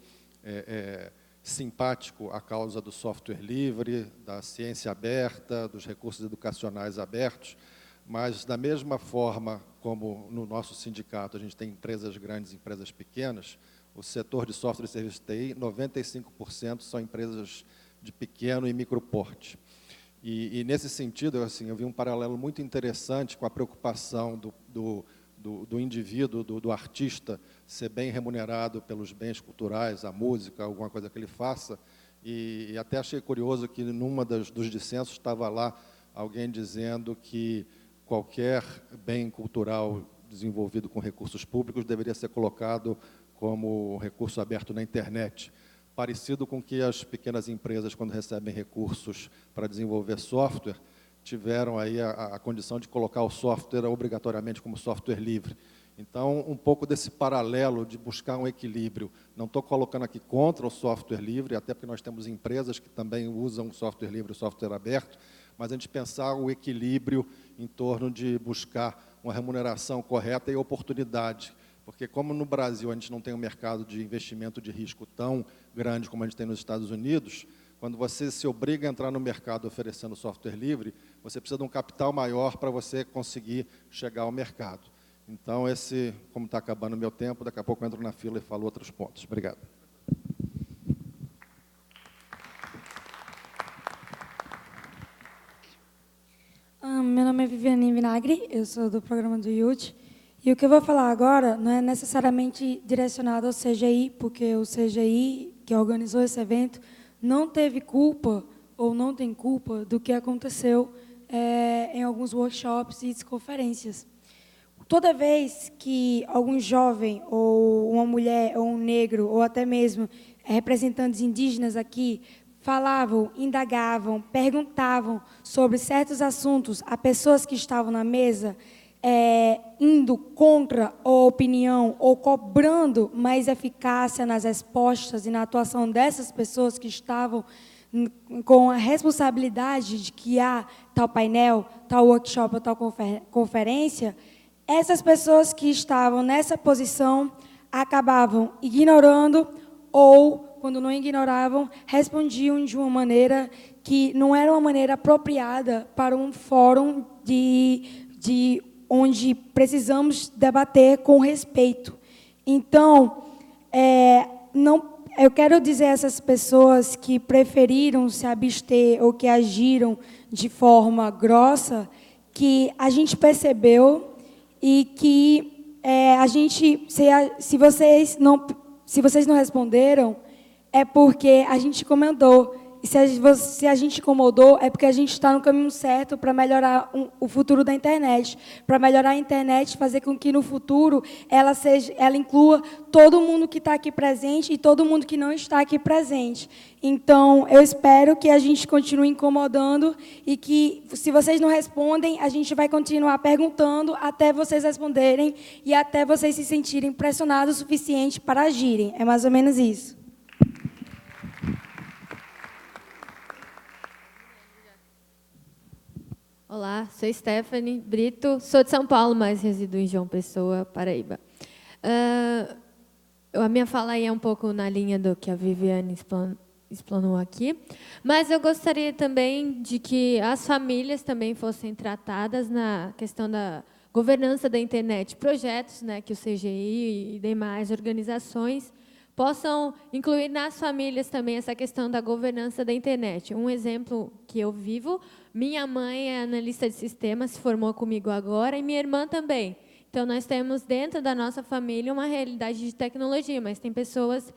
simpático à causa do software livre, da ciência aberta, dos recursos educacionais abertos, mas, da mesma forma como no nosso sindicato a gente tem empresas grandes e empresas pequenas, o setor de software e serviços de TI, 95% são empresas de pequeno e micro porte. E nesse sentido, assim, eu vi um paralelo muito interessante com a preocupação do indivíduo, do artista, ser bem remunerado pelos bens culturais, a música, alguma coisa que ele faça. E até achei curioso que, numa dos dissensos, estava lá alguém dizendo que qualquer bem cultural desenvolvido com recursos públicos deveria ser colocado como recurso aberto na internet, parecido com que as pequenas empresas, quando recebem recursos para desenvolver software, tiveram aí a condição de colocar o software obrigatoriamente como software livre. Então, um pouco desse paralelo de buscar um equilíbrio. Não estou colocando aqui contra o software livre, até porque nós temos empresas que também usam software livre e software aberto, mas a gente pensar o equilíbrio em torno de buscar uma remuneração correta e oportunidade porque como no Brasil a gente não tem um mercado de investimento de risco tão grande como a gente tem nos Estados Unidos, quando você se obriga a entrar no mercado oferecendo software livre, você precisa de um capital maior para você conseguir chegar ao mercado. Então, como está acabando o meu tempo, daqui a pouco eu entro na fila e falo outros pontos. Obrigado. Meu nome é Viviane Vinagre, eu sou do programa do IUT. E o que eu vou falar agora não é necessariamente direcionado ao CGI, porque o CGI, que organizou esse evento, não teve culpa, ou não tem culpa, do que aconteceu em alguns workshops e conferências. Toda vez que algum jovem, ou uma mulher, ou um negro, ou até mesmo representantes indígenas aqui, falavam, indagavam, perguntavam sobre certos assuntos a pessoas que estavam na mesa, indo contra a opinião ou cobrando mais eficácia nas respostas e na atuação dessas pessoas que estavam com a responsabilidade de criar tal painel, tal workshop ou tal conferência, essas pessoas que estavam nessa posição acabavam ignorando ou, quando não ignoravam, respondiam de uma maneira que não era uma maneira apropriada para um fórum onde precisamos debater com respeito. Então, eu quero dizer a essas pessoas que preferiram se abster ou que agiram de forma grossa, que a gente percebeu e que se vocês não responderam, é porque a gente comentou. E se a gente incomodou, é porque a gente está no caminho certo para melhorar o futuro da internet. Para melhorar a internet, fazer com que, no futuro, ela inclua todo mundo que está aqui presente e todo mundo que não está aqui presente. Então, eu espero que a gente continue incomodando e que, se vocês não respondem, a gente vai continuar perguntando até vocês responderem e até vocês se sentirem pressionados o suficiente para agirem. É mais ou menos isso. Olá, sou Stephanie Brito, sou de São Paulo, mas resido em João Pessoa, Paraíba. A minha fala aí é um pouco na linha do que a Viviane explanou aqui, mas eu gostaria também de que as famílias também fossem tratadas na questão da governança da internet, projetos, né, que o CGI e demais organizações possam incluir nas famílias também essa questão da governança da internet. Um exemplo que eu vivo, minha mãe é analista de sistemas, se formou comigo agora, e minha irmã também. Então, nós temos dentro da nossa família uma realidade de tecnologia, mas tem pessoas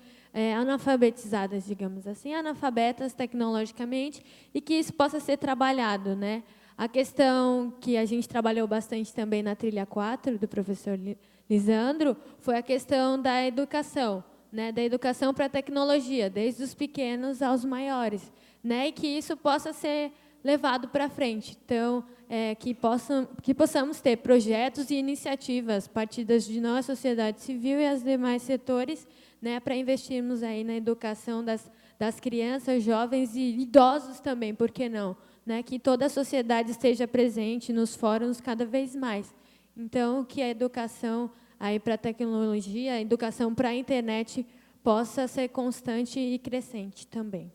analfabetizadas, digamos assim, analfabetas tecnologicamente, e que isso possa ser trabalhado, né? A questão que a gente trabalhou bastante também na trilha 4, do professor Lisandro, foi a questão da educação, né, da educação para a tecnologia, desde os pequenos aos maiores, né, e que isso possa ser levado para frente. Então, que possamos ter projetos e iniciativas partidas de nós, sociedade civil e os demais setores, né, para investirmos aí na educação das crianças, jovens e idosos também, por que não? Né, que toda a sociedade esteja presente nos fóruns cada vez mais. Então, que a educação aí para a tecnologia, a educação para a internet possa ser constante e crescente também.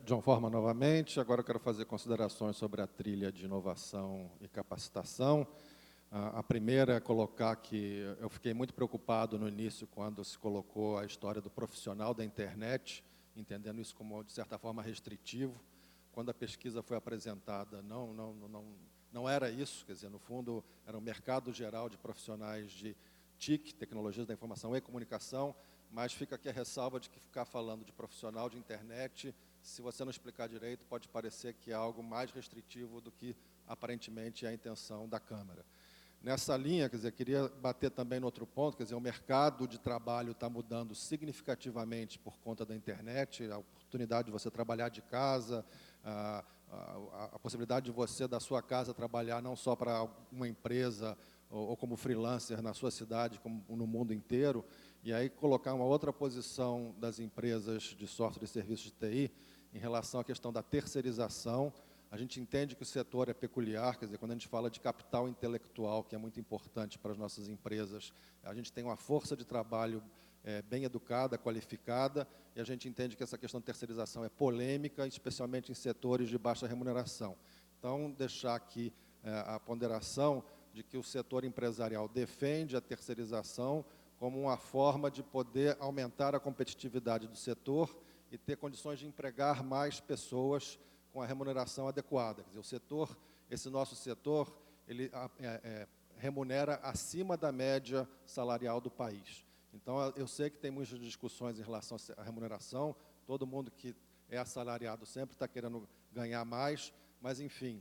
John Forman, novamente. Agora eu quero fazer considerações sobre a trilha de inovação e capacitação. A primeira é colocar que eu fiquei muito preocupado no início, quando se colocou a história do profissional da internet, entendendo isso como, de certa forma, restritivo. Quando a pesquisa foi apresentada, não era isso, quer dizer, no fundo, era um mercado geral de profissionais de TIC, Tecnologias da Informação e Comunicação, mas fica aqui a ressalva de que ficar falando de profissional de internet, se você não explicar direito, pode parecer que é algo mais restritivo do que, aparentemente, é a intenção da Câmara. Nessa linha, quer dizer, queria bater também no outro ponto, quer dizer, o mercado de trabalho está mudando significativamente por conta da internet, a oportunidade de você trabalhar de casa, a possibilidade de você, da sua casa, trabalhar não só para uma empresa ou como freelancer na sua cidade, como no mundo inteiro, e aí colocar uma outra posição das empresas de software e serviços de TI em relação à questão da terceirização. A gente entende que o setor é peculiar, quer dizer, quando a gente fala de capital intelectual, que é muito importante para as nossas empresas, a gente tem uma força de trabalho bem educada, qualificada, e a gente entende que essa questão de terceirização é polêmica, especialmente em setores de baixa remuneração. Então, deixar aqui a ponderação de que o setor empresarial defende a terceirização como uma forma de poder aumentar a competitividade do setor e ter condições de empregar mais pessoas com a remuneração adequada. Quer dizer, esse nosso setor, ele remunera acima da média salarial do país. Então, eu sei que tem muitas discussões em relação à remuneração, todo mundo que é assalariado sempre está querendo ganhar mais, mas, enfim,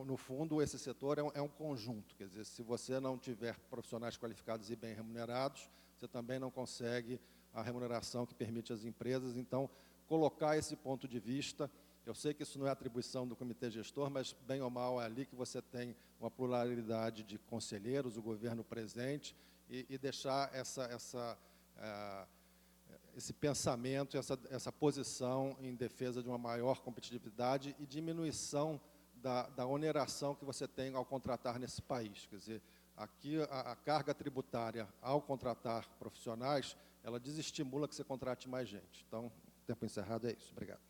no fundo, esse setor é um conjunto. Quer dizer, se você não tiver profissionais qualificados e bem remunerados, você também não consegue a remuneração que permite às empresas. Então, colocar esse ponto de vista, eu sei que isso não é atribuição do comitê gestor, mas, bem ou mal, é ali que você tem uma pluralidade de conselheiros, o governo presente, e deixar esse pensamento, essa posição em defesa de uma maior competitividade e diminuição da oneração que você tem ao contratar nesse país. Quer dizer, aqui a carga tributária ao contratar profissionais, ela desestimula que você contrate mais gente. Então, tempo encerrado é isso. Obrigado.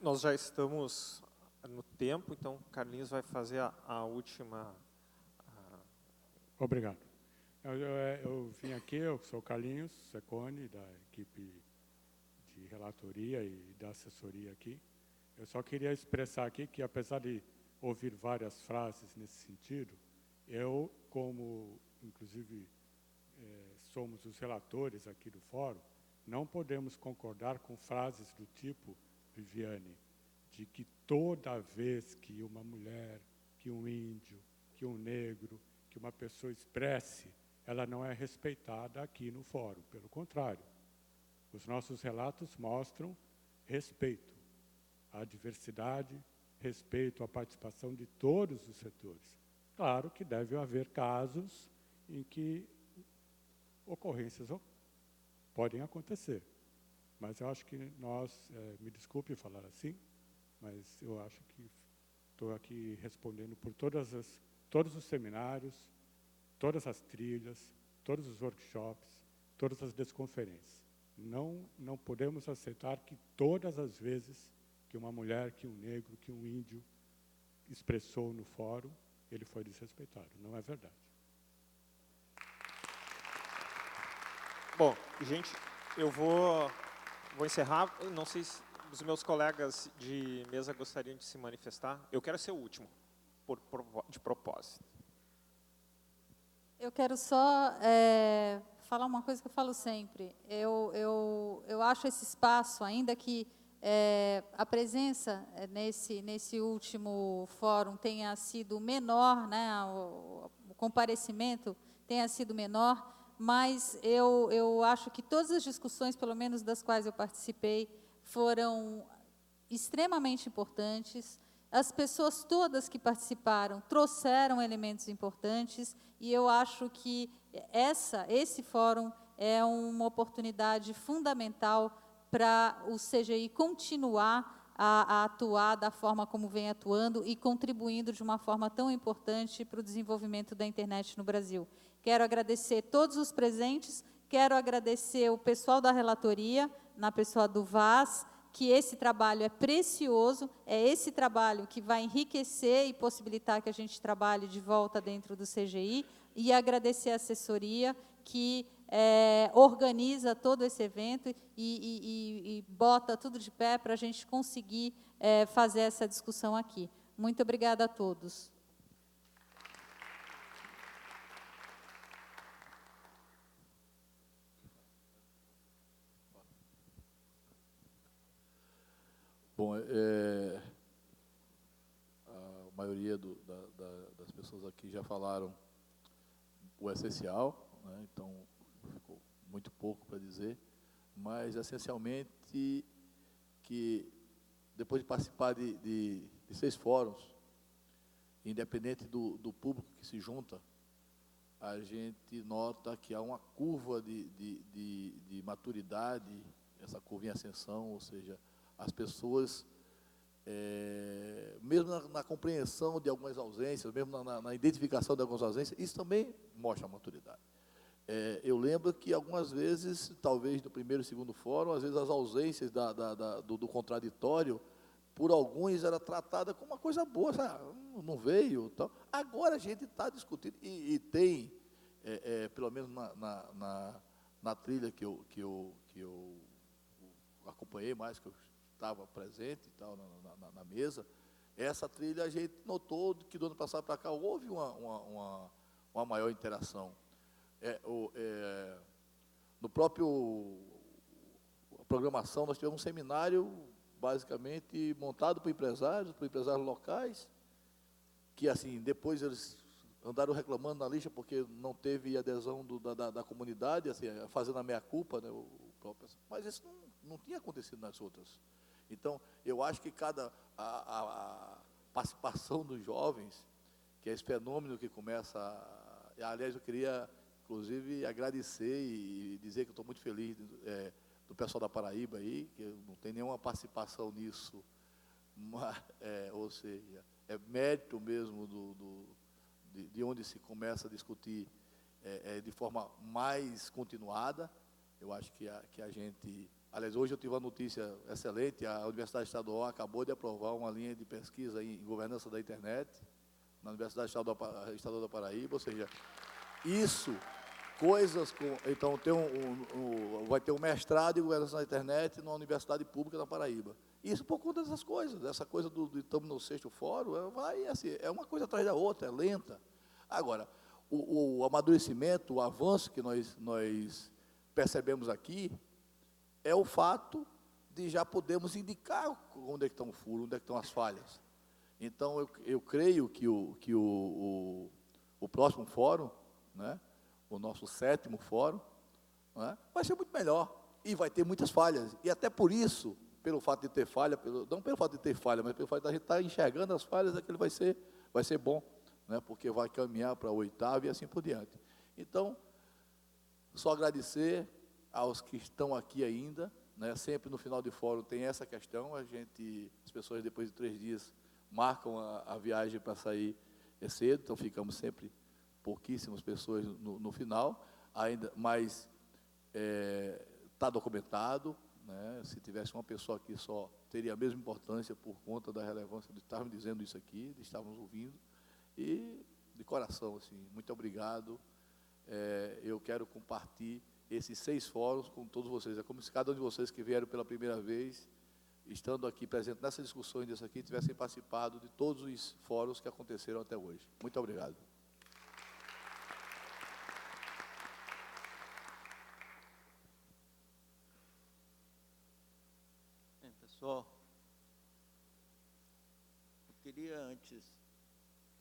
Nós já estamos no tempo, então Carlinhos vai fazer a última... Obrigado. Eu vim aqui, eu sou o Carlinhos Secone, da equipe de relatoria e da assessoria aqui. Eu só queria expressar aqui que, apesar de ouvir várias frases nesse sentido, eu, como, inclusive, somos os relatores aqui do fórum, não podemos concordar com frases do tipo, Viviane, de que toda vez que uma mulher, que um índio, que um negro, que uma pessoa expresse, ela não é respeitada aqui no fórum. Pelo contrário, os nossos relatos mostram respeito à diversidade, respeito à participação de todos os setores. Claro que deve haver casos em que ocorrências podem acontecer, mas eu acho que nós, me desculpe falar assim, mas eu acho que estou aqui respondendo por todos os seminários, todas as trilhas, todos os workshops, todas as desconferências. Não podemos aceitar que todas as vezes que uma mulher, que um negro, que um índio expressou no fórum, ele foi desrespeitado. Não é verdade. Bom, gente, eu vou encerrar. Não sei se os meus colegas de mesa gostariam de se manifestar. Eu quero ser o último, de propósito. Eu quero só falar uma coisa que eu falo sempre. Eu acho esse espaço, ainda que a presença nesse último fórum tenha sido menor, né, o comparecimento tenha sido menor, mas eu acho que todas as discussões, pelo menos das quais eu participei, foram extremamente importantes. As pessoas todas que participaram trouxeram elementos importantes, e eu acho que esse fórum é uma oportunidade fundamental para o CGI continuar a atuar da forma como vem atuando e contribuindo de uma forma tão importante para o desenvolvimento da internet no Brasil. Quero agradecer todos os presentes, quero agradecer o pessoal da relatoria, na pessoa do Vaz, que esse trabalho é precioso, é esse trabalho que vai enriquecer e possibilitar que a gente trabalhe de volta dentro do CGI, e agradecer a assessoria que organiza todo esse evento e bota tudo de pé para a gente conseguir fazer essa discussão aqui. Muito obrigada a todos. Bom, a maioria das pessoas aqui já falaram o essencial, né? Então ficou muito pouco para dizer, mas essencialmente que depois de participar de 6 fóruns, independente do público que se junta, a gente nota que há uma curva de maturidade, essa curva em ascensão, ou seja, as pessoas, mesmo na compreensão de algumas ausências, mesmo na identificação de algumas ausências, isso também mostra a maturidade. Eu lembro que algumas vezes, talvez no primeiro e segundo fórum, às vezes as ausências do contraditório, por alguns era tratada como uma coisa boa, sabe? Não veio, tal. Agora a gente está discutindo, e tem, pelo menos na trilha que eu acompanhei mais, que eu estava presente e tal, na mesa, essa trilha a gente notou que do ano passado para cá houve uma maior interação. No próprio programação, nós tivemos um seminário, basicamente, montado por empresários locais, que, assim, depois eles andaram reclamando na lista porque não teve adesão da comunidade, assim, fazendo a meia-culpa, né, mas isso não tinha acontecido nas outras. Então, eu acho que a participação dos jovens, que é esse fenômeno que começa aliás, eu queria, inclusive, agradecer e dizer que eu estou muito feliz do pessoal da Paraíba aí, que eu não tenho nenhuma participação nisso, mas, ou seja, é mérito mesmo de onde se começa a discutir de forma mais continuada. Eu acho que a gente... Aliás, hoje eu tive uma notícia excelente, a Universidade Estadual acabou de aprovar uma linha de pesquisa em governança da internet, na Universidade Estadual da Paraíba, ou seja, isso, coisas com... Então, vai ter um mestrado em governança da internet na Universidade Pública da Paraíba. Isso por conta dessas coisas, essa coisa estamos no 6º fórum, vai assim, é uma coisa atrás da outra, é lenta. Agora, o amadurecimento, o avanço que nós percebemos aqui, é o fato de já podermos indicar onde é que estão o furo, onde é que estão as falhas. Então, eu creio que o próximo fórum, né, o nosso 7º fórum, né, vai ser muito melhor e vai ter muitas falhas. E até por isso, pelo fato de ter falha, não pelo fato de ter falha, mas pelo fato de a gente estar enxergando as falhas, é que ele vai ser bom, né, porque vai caminhar para o 8º e assim por diante. Então, só agradecer aos que estão aqui ainda, né, sempre no final de fórum tem essa questão, as pessoas depois de 3 dias marcam a viagem para sair cedo, então ficamos sempre pouquíssimas pessoas no final, ainda, mas está documentado, né, se tivesse uma pessoa aqui só, teria a mesma importância por conta da relevância de estarmos dizendo isso aqui, de estarmos ouvindo, e de coração, assim, muito obrigado. Eu quero compartilhar esses 6 fóruns com todos vocês. É como se cada um de vocês que vieram pela primeira vez, estando aqui presente nessas discussões desse aqui, tivessem participado de todos os fóruns que aconteceram até hoje. Muito obrigado. Bem, pessoal, eu queria antes,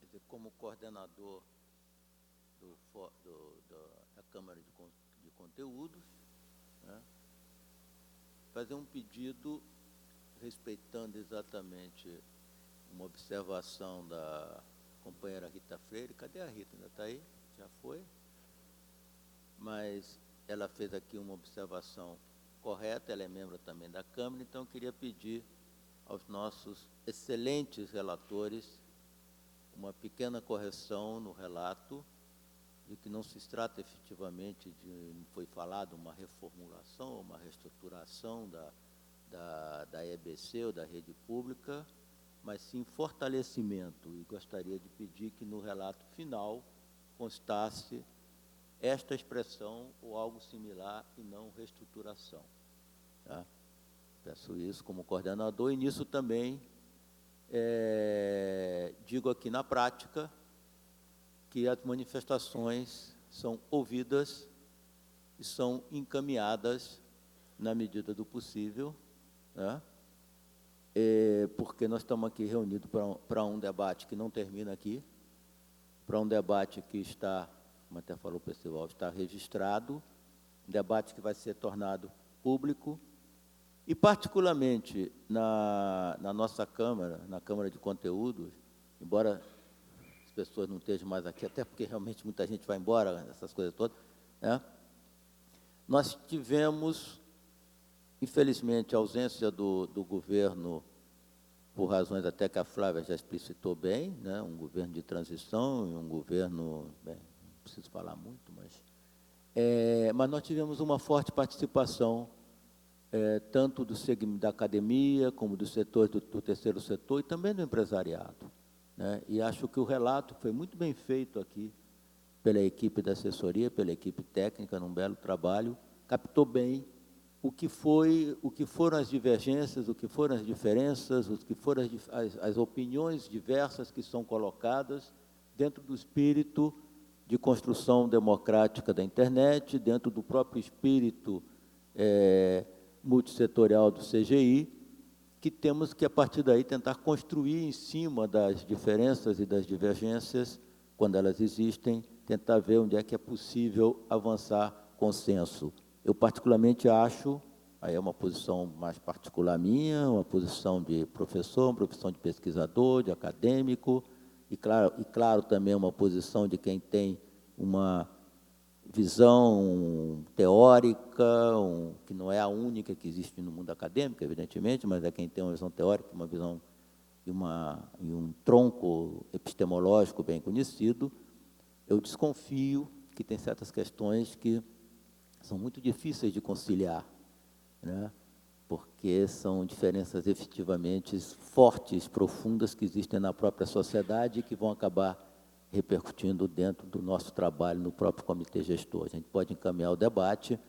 quer dizer, como coordenador da Câmara de Conteúdos, né, fazer um pedido respeitando exatamente uma observação da companheira Rita Freire. Cadê a Rita? Ainda está aí? Já foi? Mas ela fez aqui uma observação correta, ela é membro também da Câmara, então eu queria pedir aos nossos excelentes relatores uma pequena correção no relato, de que não se trata efetivamente de, não foi falado, uma reformulação ou uma reestruturação da EBC ou da rede pública, mas sim fortalecimento. E gostaria de pedir que no relato final constasse esta expressão ou algo similar e não reestruturação. Tá? Peço isso como coordenador e nisso também digo aqui na prática que as manifestações são ouvidas e são encaminhadas na medida do possível, né? Porque nós estamos aqui reunidos para um debate que não termina aqui, para um debate que está, como até falou o Percival, está registrado, um debate que vai ser tornado público, e particularmente na nossa Câmara, na Câmara de Conteúdos, embora as pessoas não estejam mais aqui, até porque realmente muita gente vai embora, essas coisas todas, né? Nós tivemos Infelizmente, a ausência do governo, por razões até que a Flávia já explicitou bem, né, um governo de transição e um governo, bem, não preciso falar muito, mas nós tivemos uma forte participação, tanto do segmento da academia, como do setor do terceiro setor e também do empresariado, né? E acho que o relato foi muito bem feito aqui pela equipe da assessoria, pela equipe técnica, num belo trabalho, captou bem o que foram as divergências, o que foram as diferenças, o que foram as opiniões diversas que são colocadas dentro do espírito de construção democrática da internet, dentro do próprio espírito multissetorial do CGI, que temos que, a partir daí, tentar construir em cima das diferenças e das divergências, quando elas existem, tentar ver onde é que é possível avançar consenso. Eu, particularmente, acho, aí é uma posição mais particular minha, uma posição de professor, uma posição de pesquisador, de acadêmico, e claro também uma posição de quem tem uma visão teórica, que não é a única que existe no mundo acadêmico, evidentemente, mas é quem tem uma visão teórica, uma visão e um tronco epistemológico bem conhecido. Eu desconfio que tem certas questões que são muito difíceis de conciliar, né? Porque são diferenças efetivamente fortes, profundas, que existem na própria sociedade e que vão acabar repercutindo dentro do nosso trabalho no próprio comitê gestor. A gente pode encaminhar o debate,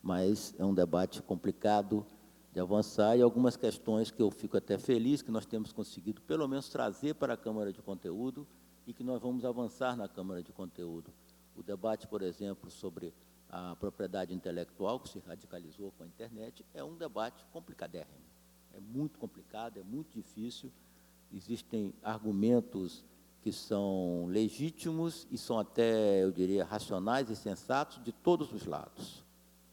mas é um debate complicado de avançar, e algumas questões que eu fico até feliz que nós temos conseguido, pelo menos, trazer para a Câmara de Conteúdo e que nós vamos avançar na Câmara de Conteúdo. O debate, por exemplo, sobre a propriedade intelectual, que se radicalizou com a internet, é um debate complicadérrimo. É muito complicado, é muito difícil, existem argumentos que são legítimos e são até, eu diria, racionais e sensatos de todos os lados,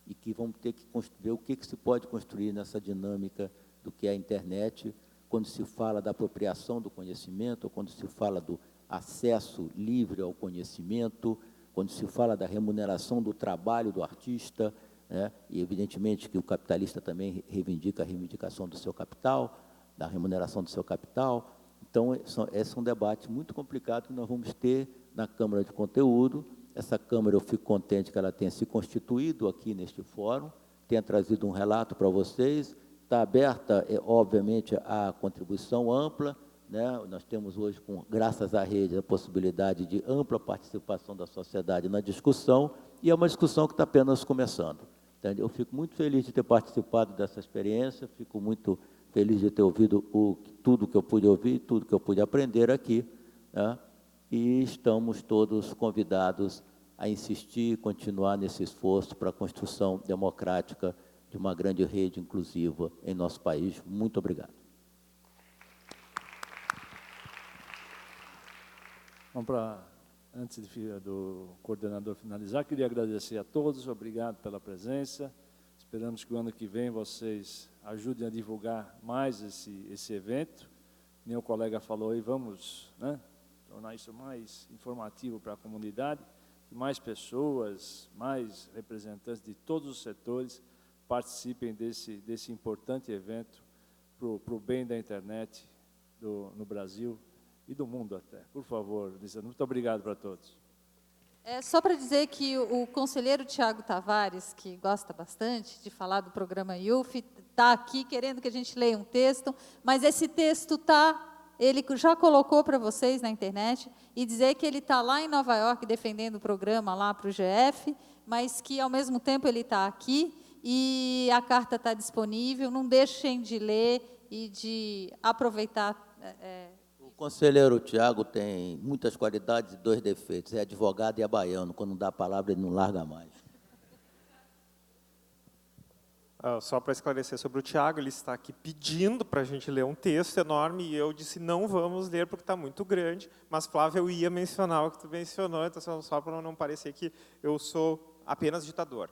e que vamos ter que ver o que se pode construir nessa dinâmica do que é a internet, quando se fala da apropriação do conhecimento, ou quando se fala do acesso livre ao conhecimento, quando se fala da remuneração do trabalho do artista, né? E, evidentemente, que o capitalista também reivindica a reivindicação do seu capital, da remuneração do seu capital. Então, esse é um debate muito complicado que nós vamos ter na Câmara de Conteúdo. Essa Câmara, eu fico contente que ela tenha se constituído aqui neste fórum, tenha trazido um relato para vocês, está aberta, obviamente, à contribuição ampla, né? Nós temos hoje, graças à rede, a possibilidade de ampla participação da sociedade na discussão, e é uma discussão que está apenas começando. Entendeu? Eu fico muito feliz de ter participado dessa experiência, fico muito feliz de ter ouvido tudo que eu pude ouvir, tudo que eu pude aprender aqui, né? E estamos todos convidados a insistir e continuar nesse esforço para a construção democrática de uma grande rede inclusiva em nosso país. Muito obrigado. Vamos para, antes do coordenador finalizar, queria agradecer a todos, obrigado pela presença. Esperamos que o ano que vem vocês ajudem a divulgar mais esse evento. Meu colega falou aí, vamos, né, tornar isso mais informativo para a comunidade, que mais pessoas, mais representantes de todos os setores participem desse importante evento para o bem da internet no Brasil e do mundo até. Por favor, Lisa, muito obrigado para todos. Só para dizer que o conselheiro Tiago Tavares, que gosta bastante de falar do programa IUF, está aqui querendo que a gente leia um texto, mas esse texto ele já colocou para vocês na internet, e dizer que ele está lá em Nova York defendendo o programa lá para o GF, mas que, ao mesmo tempo, ele está aqui e a carta está disponível. Não deixem de ler e de aproveitar. O conselheiro Tiago tem muitas qualidades e 2 defeitos. É advogado e é baiano. Quando dá a palavra, ele não larga mais. Só para esclarecer sobre o Tiago, ele está aqui pedindo para a gente ler um texto enorme, e eu disse, não vamos ler porque está muito grande, mas, Flávia, eu ia mencionar o que tu mencionou, então só para não parecer que eu sou apenas ditador.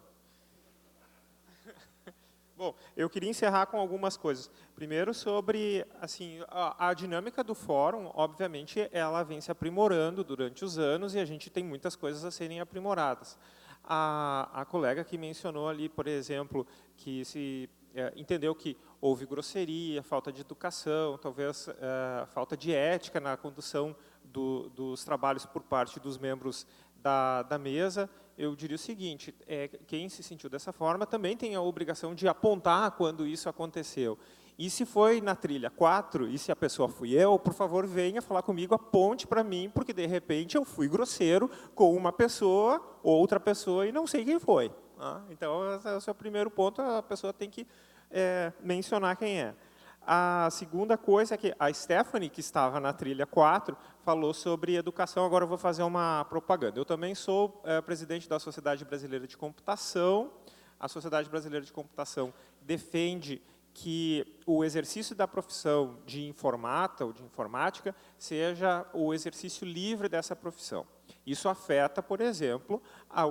Bom, eu queria encerrar com algumas coisas. Primeiro, sobre assim, a dinâmica do fórum, obviamente, ela vem se aprimorando durante os anos, e a gente tem muitas coisas a serem aprimoradas. A colega que mencionou ali, por exemplo, que se entendeu que houve grosseria, falta de educação, talvez falta de ética na condução dos trabalhos por parte dos membros da mesa, eu diria o seguinte, quem se sentiu dessa forma também tem a obrigação de apontar quando isso aconteceu. E se foi na trilha 4, e se a pessoa fui eu, por favor, venha falar comigo, aponte para mim, porque, de repente, eu fui grosseiro com uma pessoa, outra pessoa, e não sei quem foi. Então, esse é o seu primeiro ponto, a pessoa tem que mencionar quem é. A segunda coisa é que a Stephanie, que estava na trilha 4, falou sobre educação. Agora eu vou fazer uma propaganda. Eu também sou presidente da Sociedade Brasileira de Computação. A Sociedade Brasileira de Computação defende que o exercício da profissão de informata ou de informática seja o exercício livre dessa profissão. Isso afeta, por exemplo,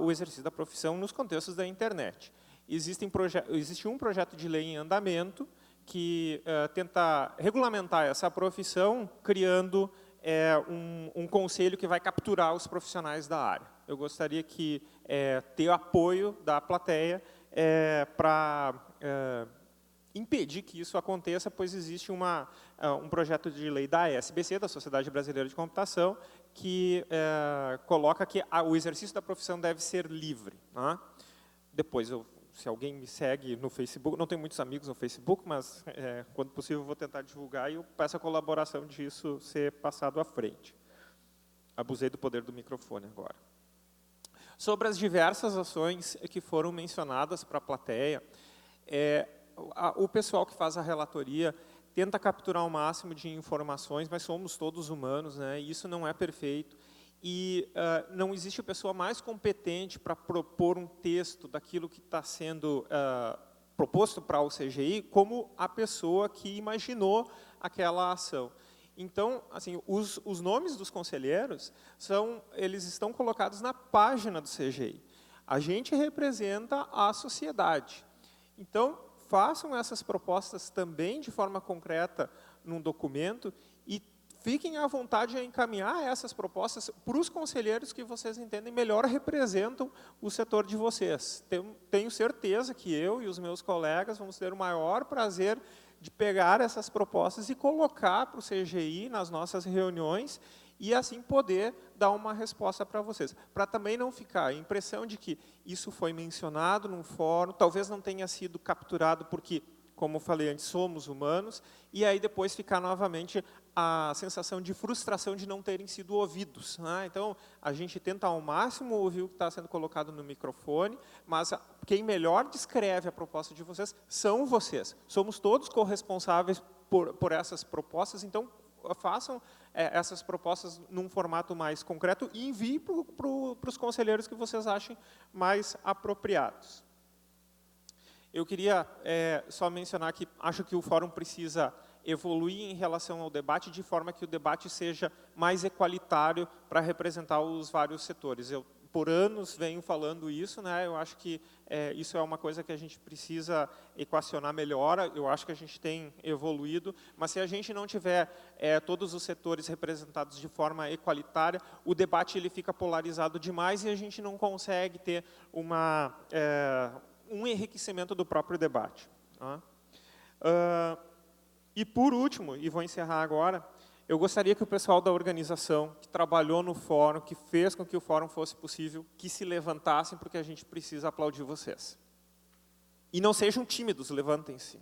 o exercício da profissão nos contextos da internet. Existe um projeto de lei em andamento que tenta regulamentar essa profissão, criando um conselho que vai capturar os profissionais da área. Eu gostaria que ter o apoio da plateia para impedir que isso aconteça, pois existe um projeto de lei da SBC, da Sociedade Brasileira de Computação, que coloca que o exercício da profissão deve ser livre. Depois, se alguém me segue no Facebook, não tenho muitos amigos no Facebook, mas, quando possível, vou tentar divulgar e eu peço a colaboração disso ser passado à frente. Abusei do poder do microfone agora. Sobre as diversas ações que foram mencionadas para a plateia, o pessoal que faz a relatoria tenta capturar o máximo de informações, mas somos todos humanos, né? E isso não é perfeito. E não existe pessoa mais competente para propor um texto daquilo que está sendo proposto para o CGI como a pessoa que imaginou aquela ação. Então, assim, os nomes dos conselheiros, eles estão colocados na página do CGI. A gente representa a sociedade. Então, façam essas propostas também de forma concreta num documento e fiquem à vontade a encaminhar essas propostas para os conselheiros que vocês entendem melhor representam o setor de vocês. Tenho certeza que eu e os meus colegas vamos ter o maior prazer de pegar essas propostas e colocar para o CGI nas nossas reuniões e assim poder dar uma resposta para vocês. Para também não ficar a impressão de que isso foi mencionado num fórum, talvez não tenha sido capturado porque, como eu falei antes, somos humanos, e aí depois ficar novamente a sensação de frustração de não terem sido ouvidos. Então, a gente tenta ao máximo ouvir o que está sendo colocado no microfone, mas quem melhor descreve a proposta de vocês são vocês. Somos todos corresponsáveis por essas propostas, então façam essas propostas num formato mais concreto e enviem para os conselheiros que vocês achem mais apropriados. Eu queria só mencionar que acho que o fórum precisa evoluir em relação ao debate, de forma que o debate seja mais equalitário para representar os vários setores. Eu, por anos, venho falando isso, né? Eu acho que isso é uma coisa que a gente precisa equacionar melhor, eu acho que a gente tem evoluído, mas se a gente não tiver todos os setores representados de forma equalitária, o debate ele fica polarizado demais e a gente não consegue ter um enriquecimento do próprio debate. E, por último, e vou encerrar agora, eu gostaria que o pessoal da organização, que trabalhou no fórum, que fez com que o fórum fosse possível, que se levantassem, porque a gente precisa aplaudir vocês. E não sejam tímidos, levantem-se.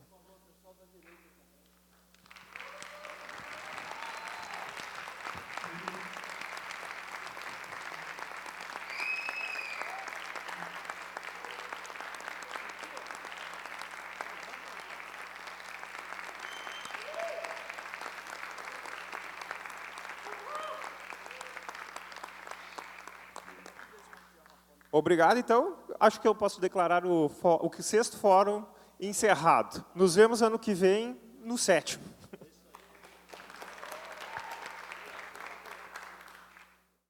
Obrigado, então. Acho que eu posso declarar o 6º fórum encerrado. Nos vemos ano que vem, no 7º.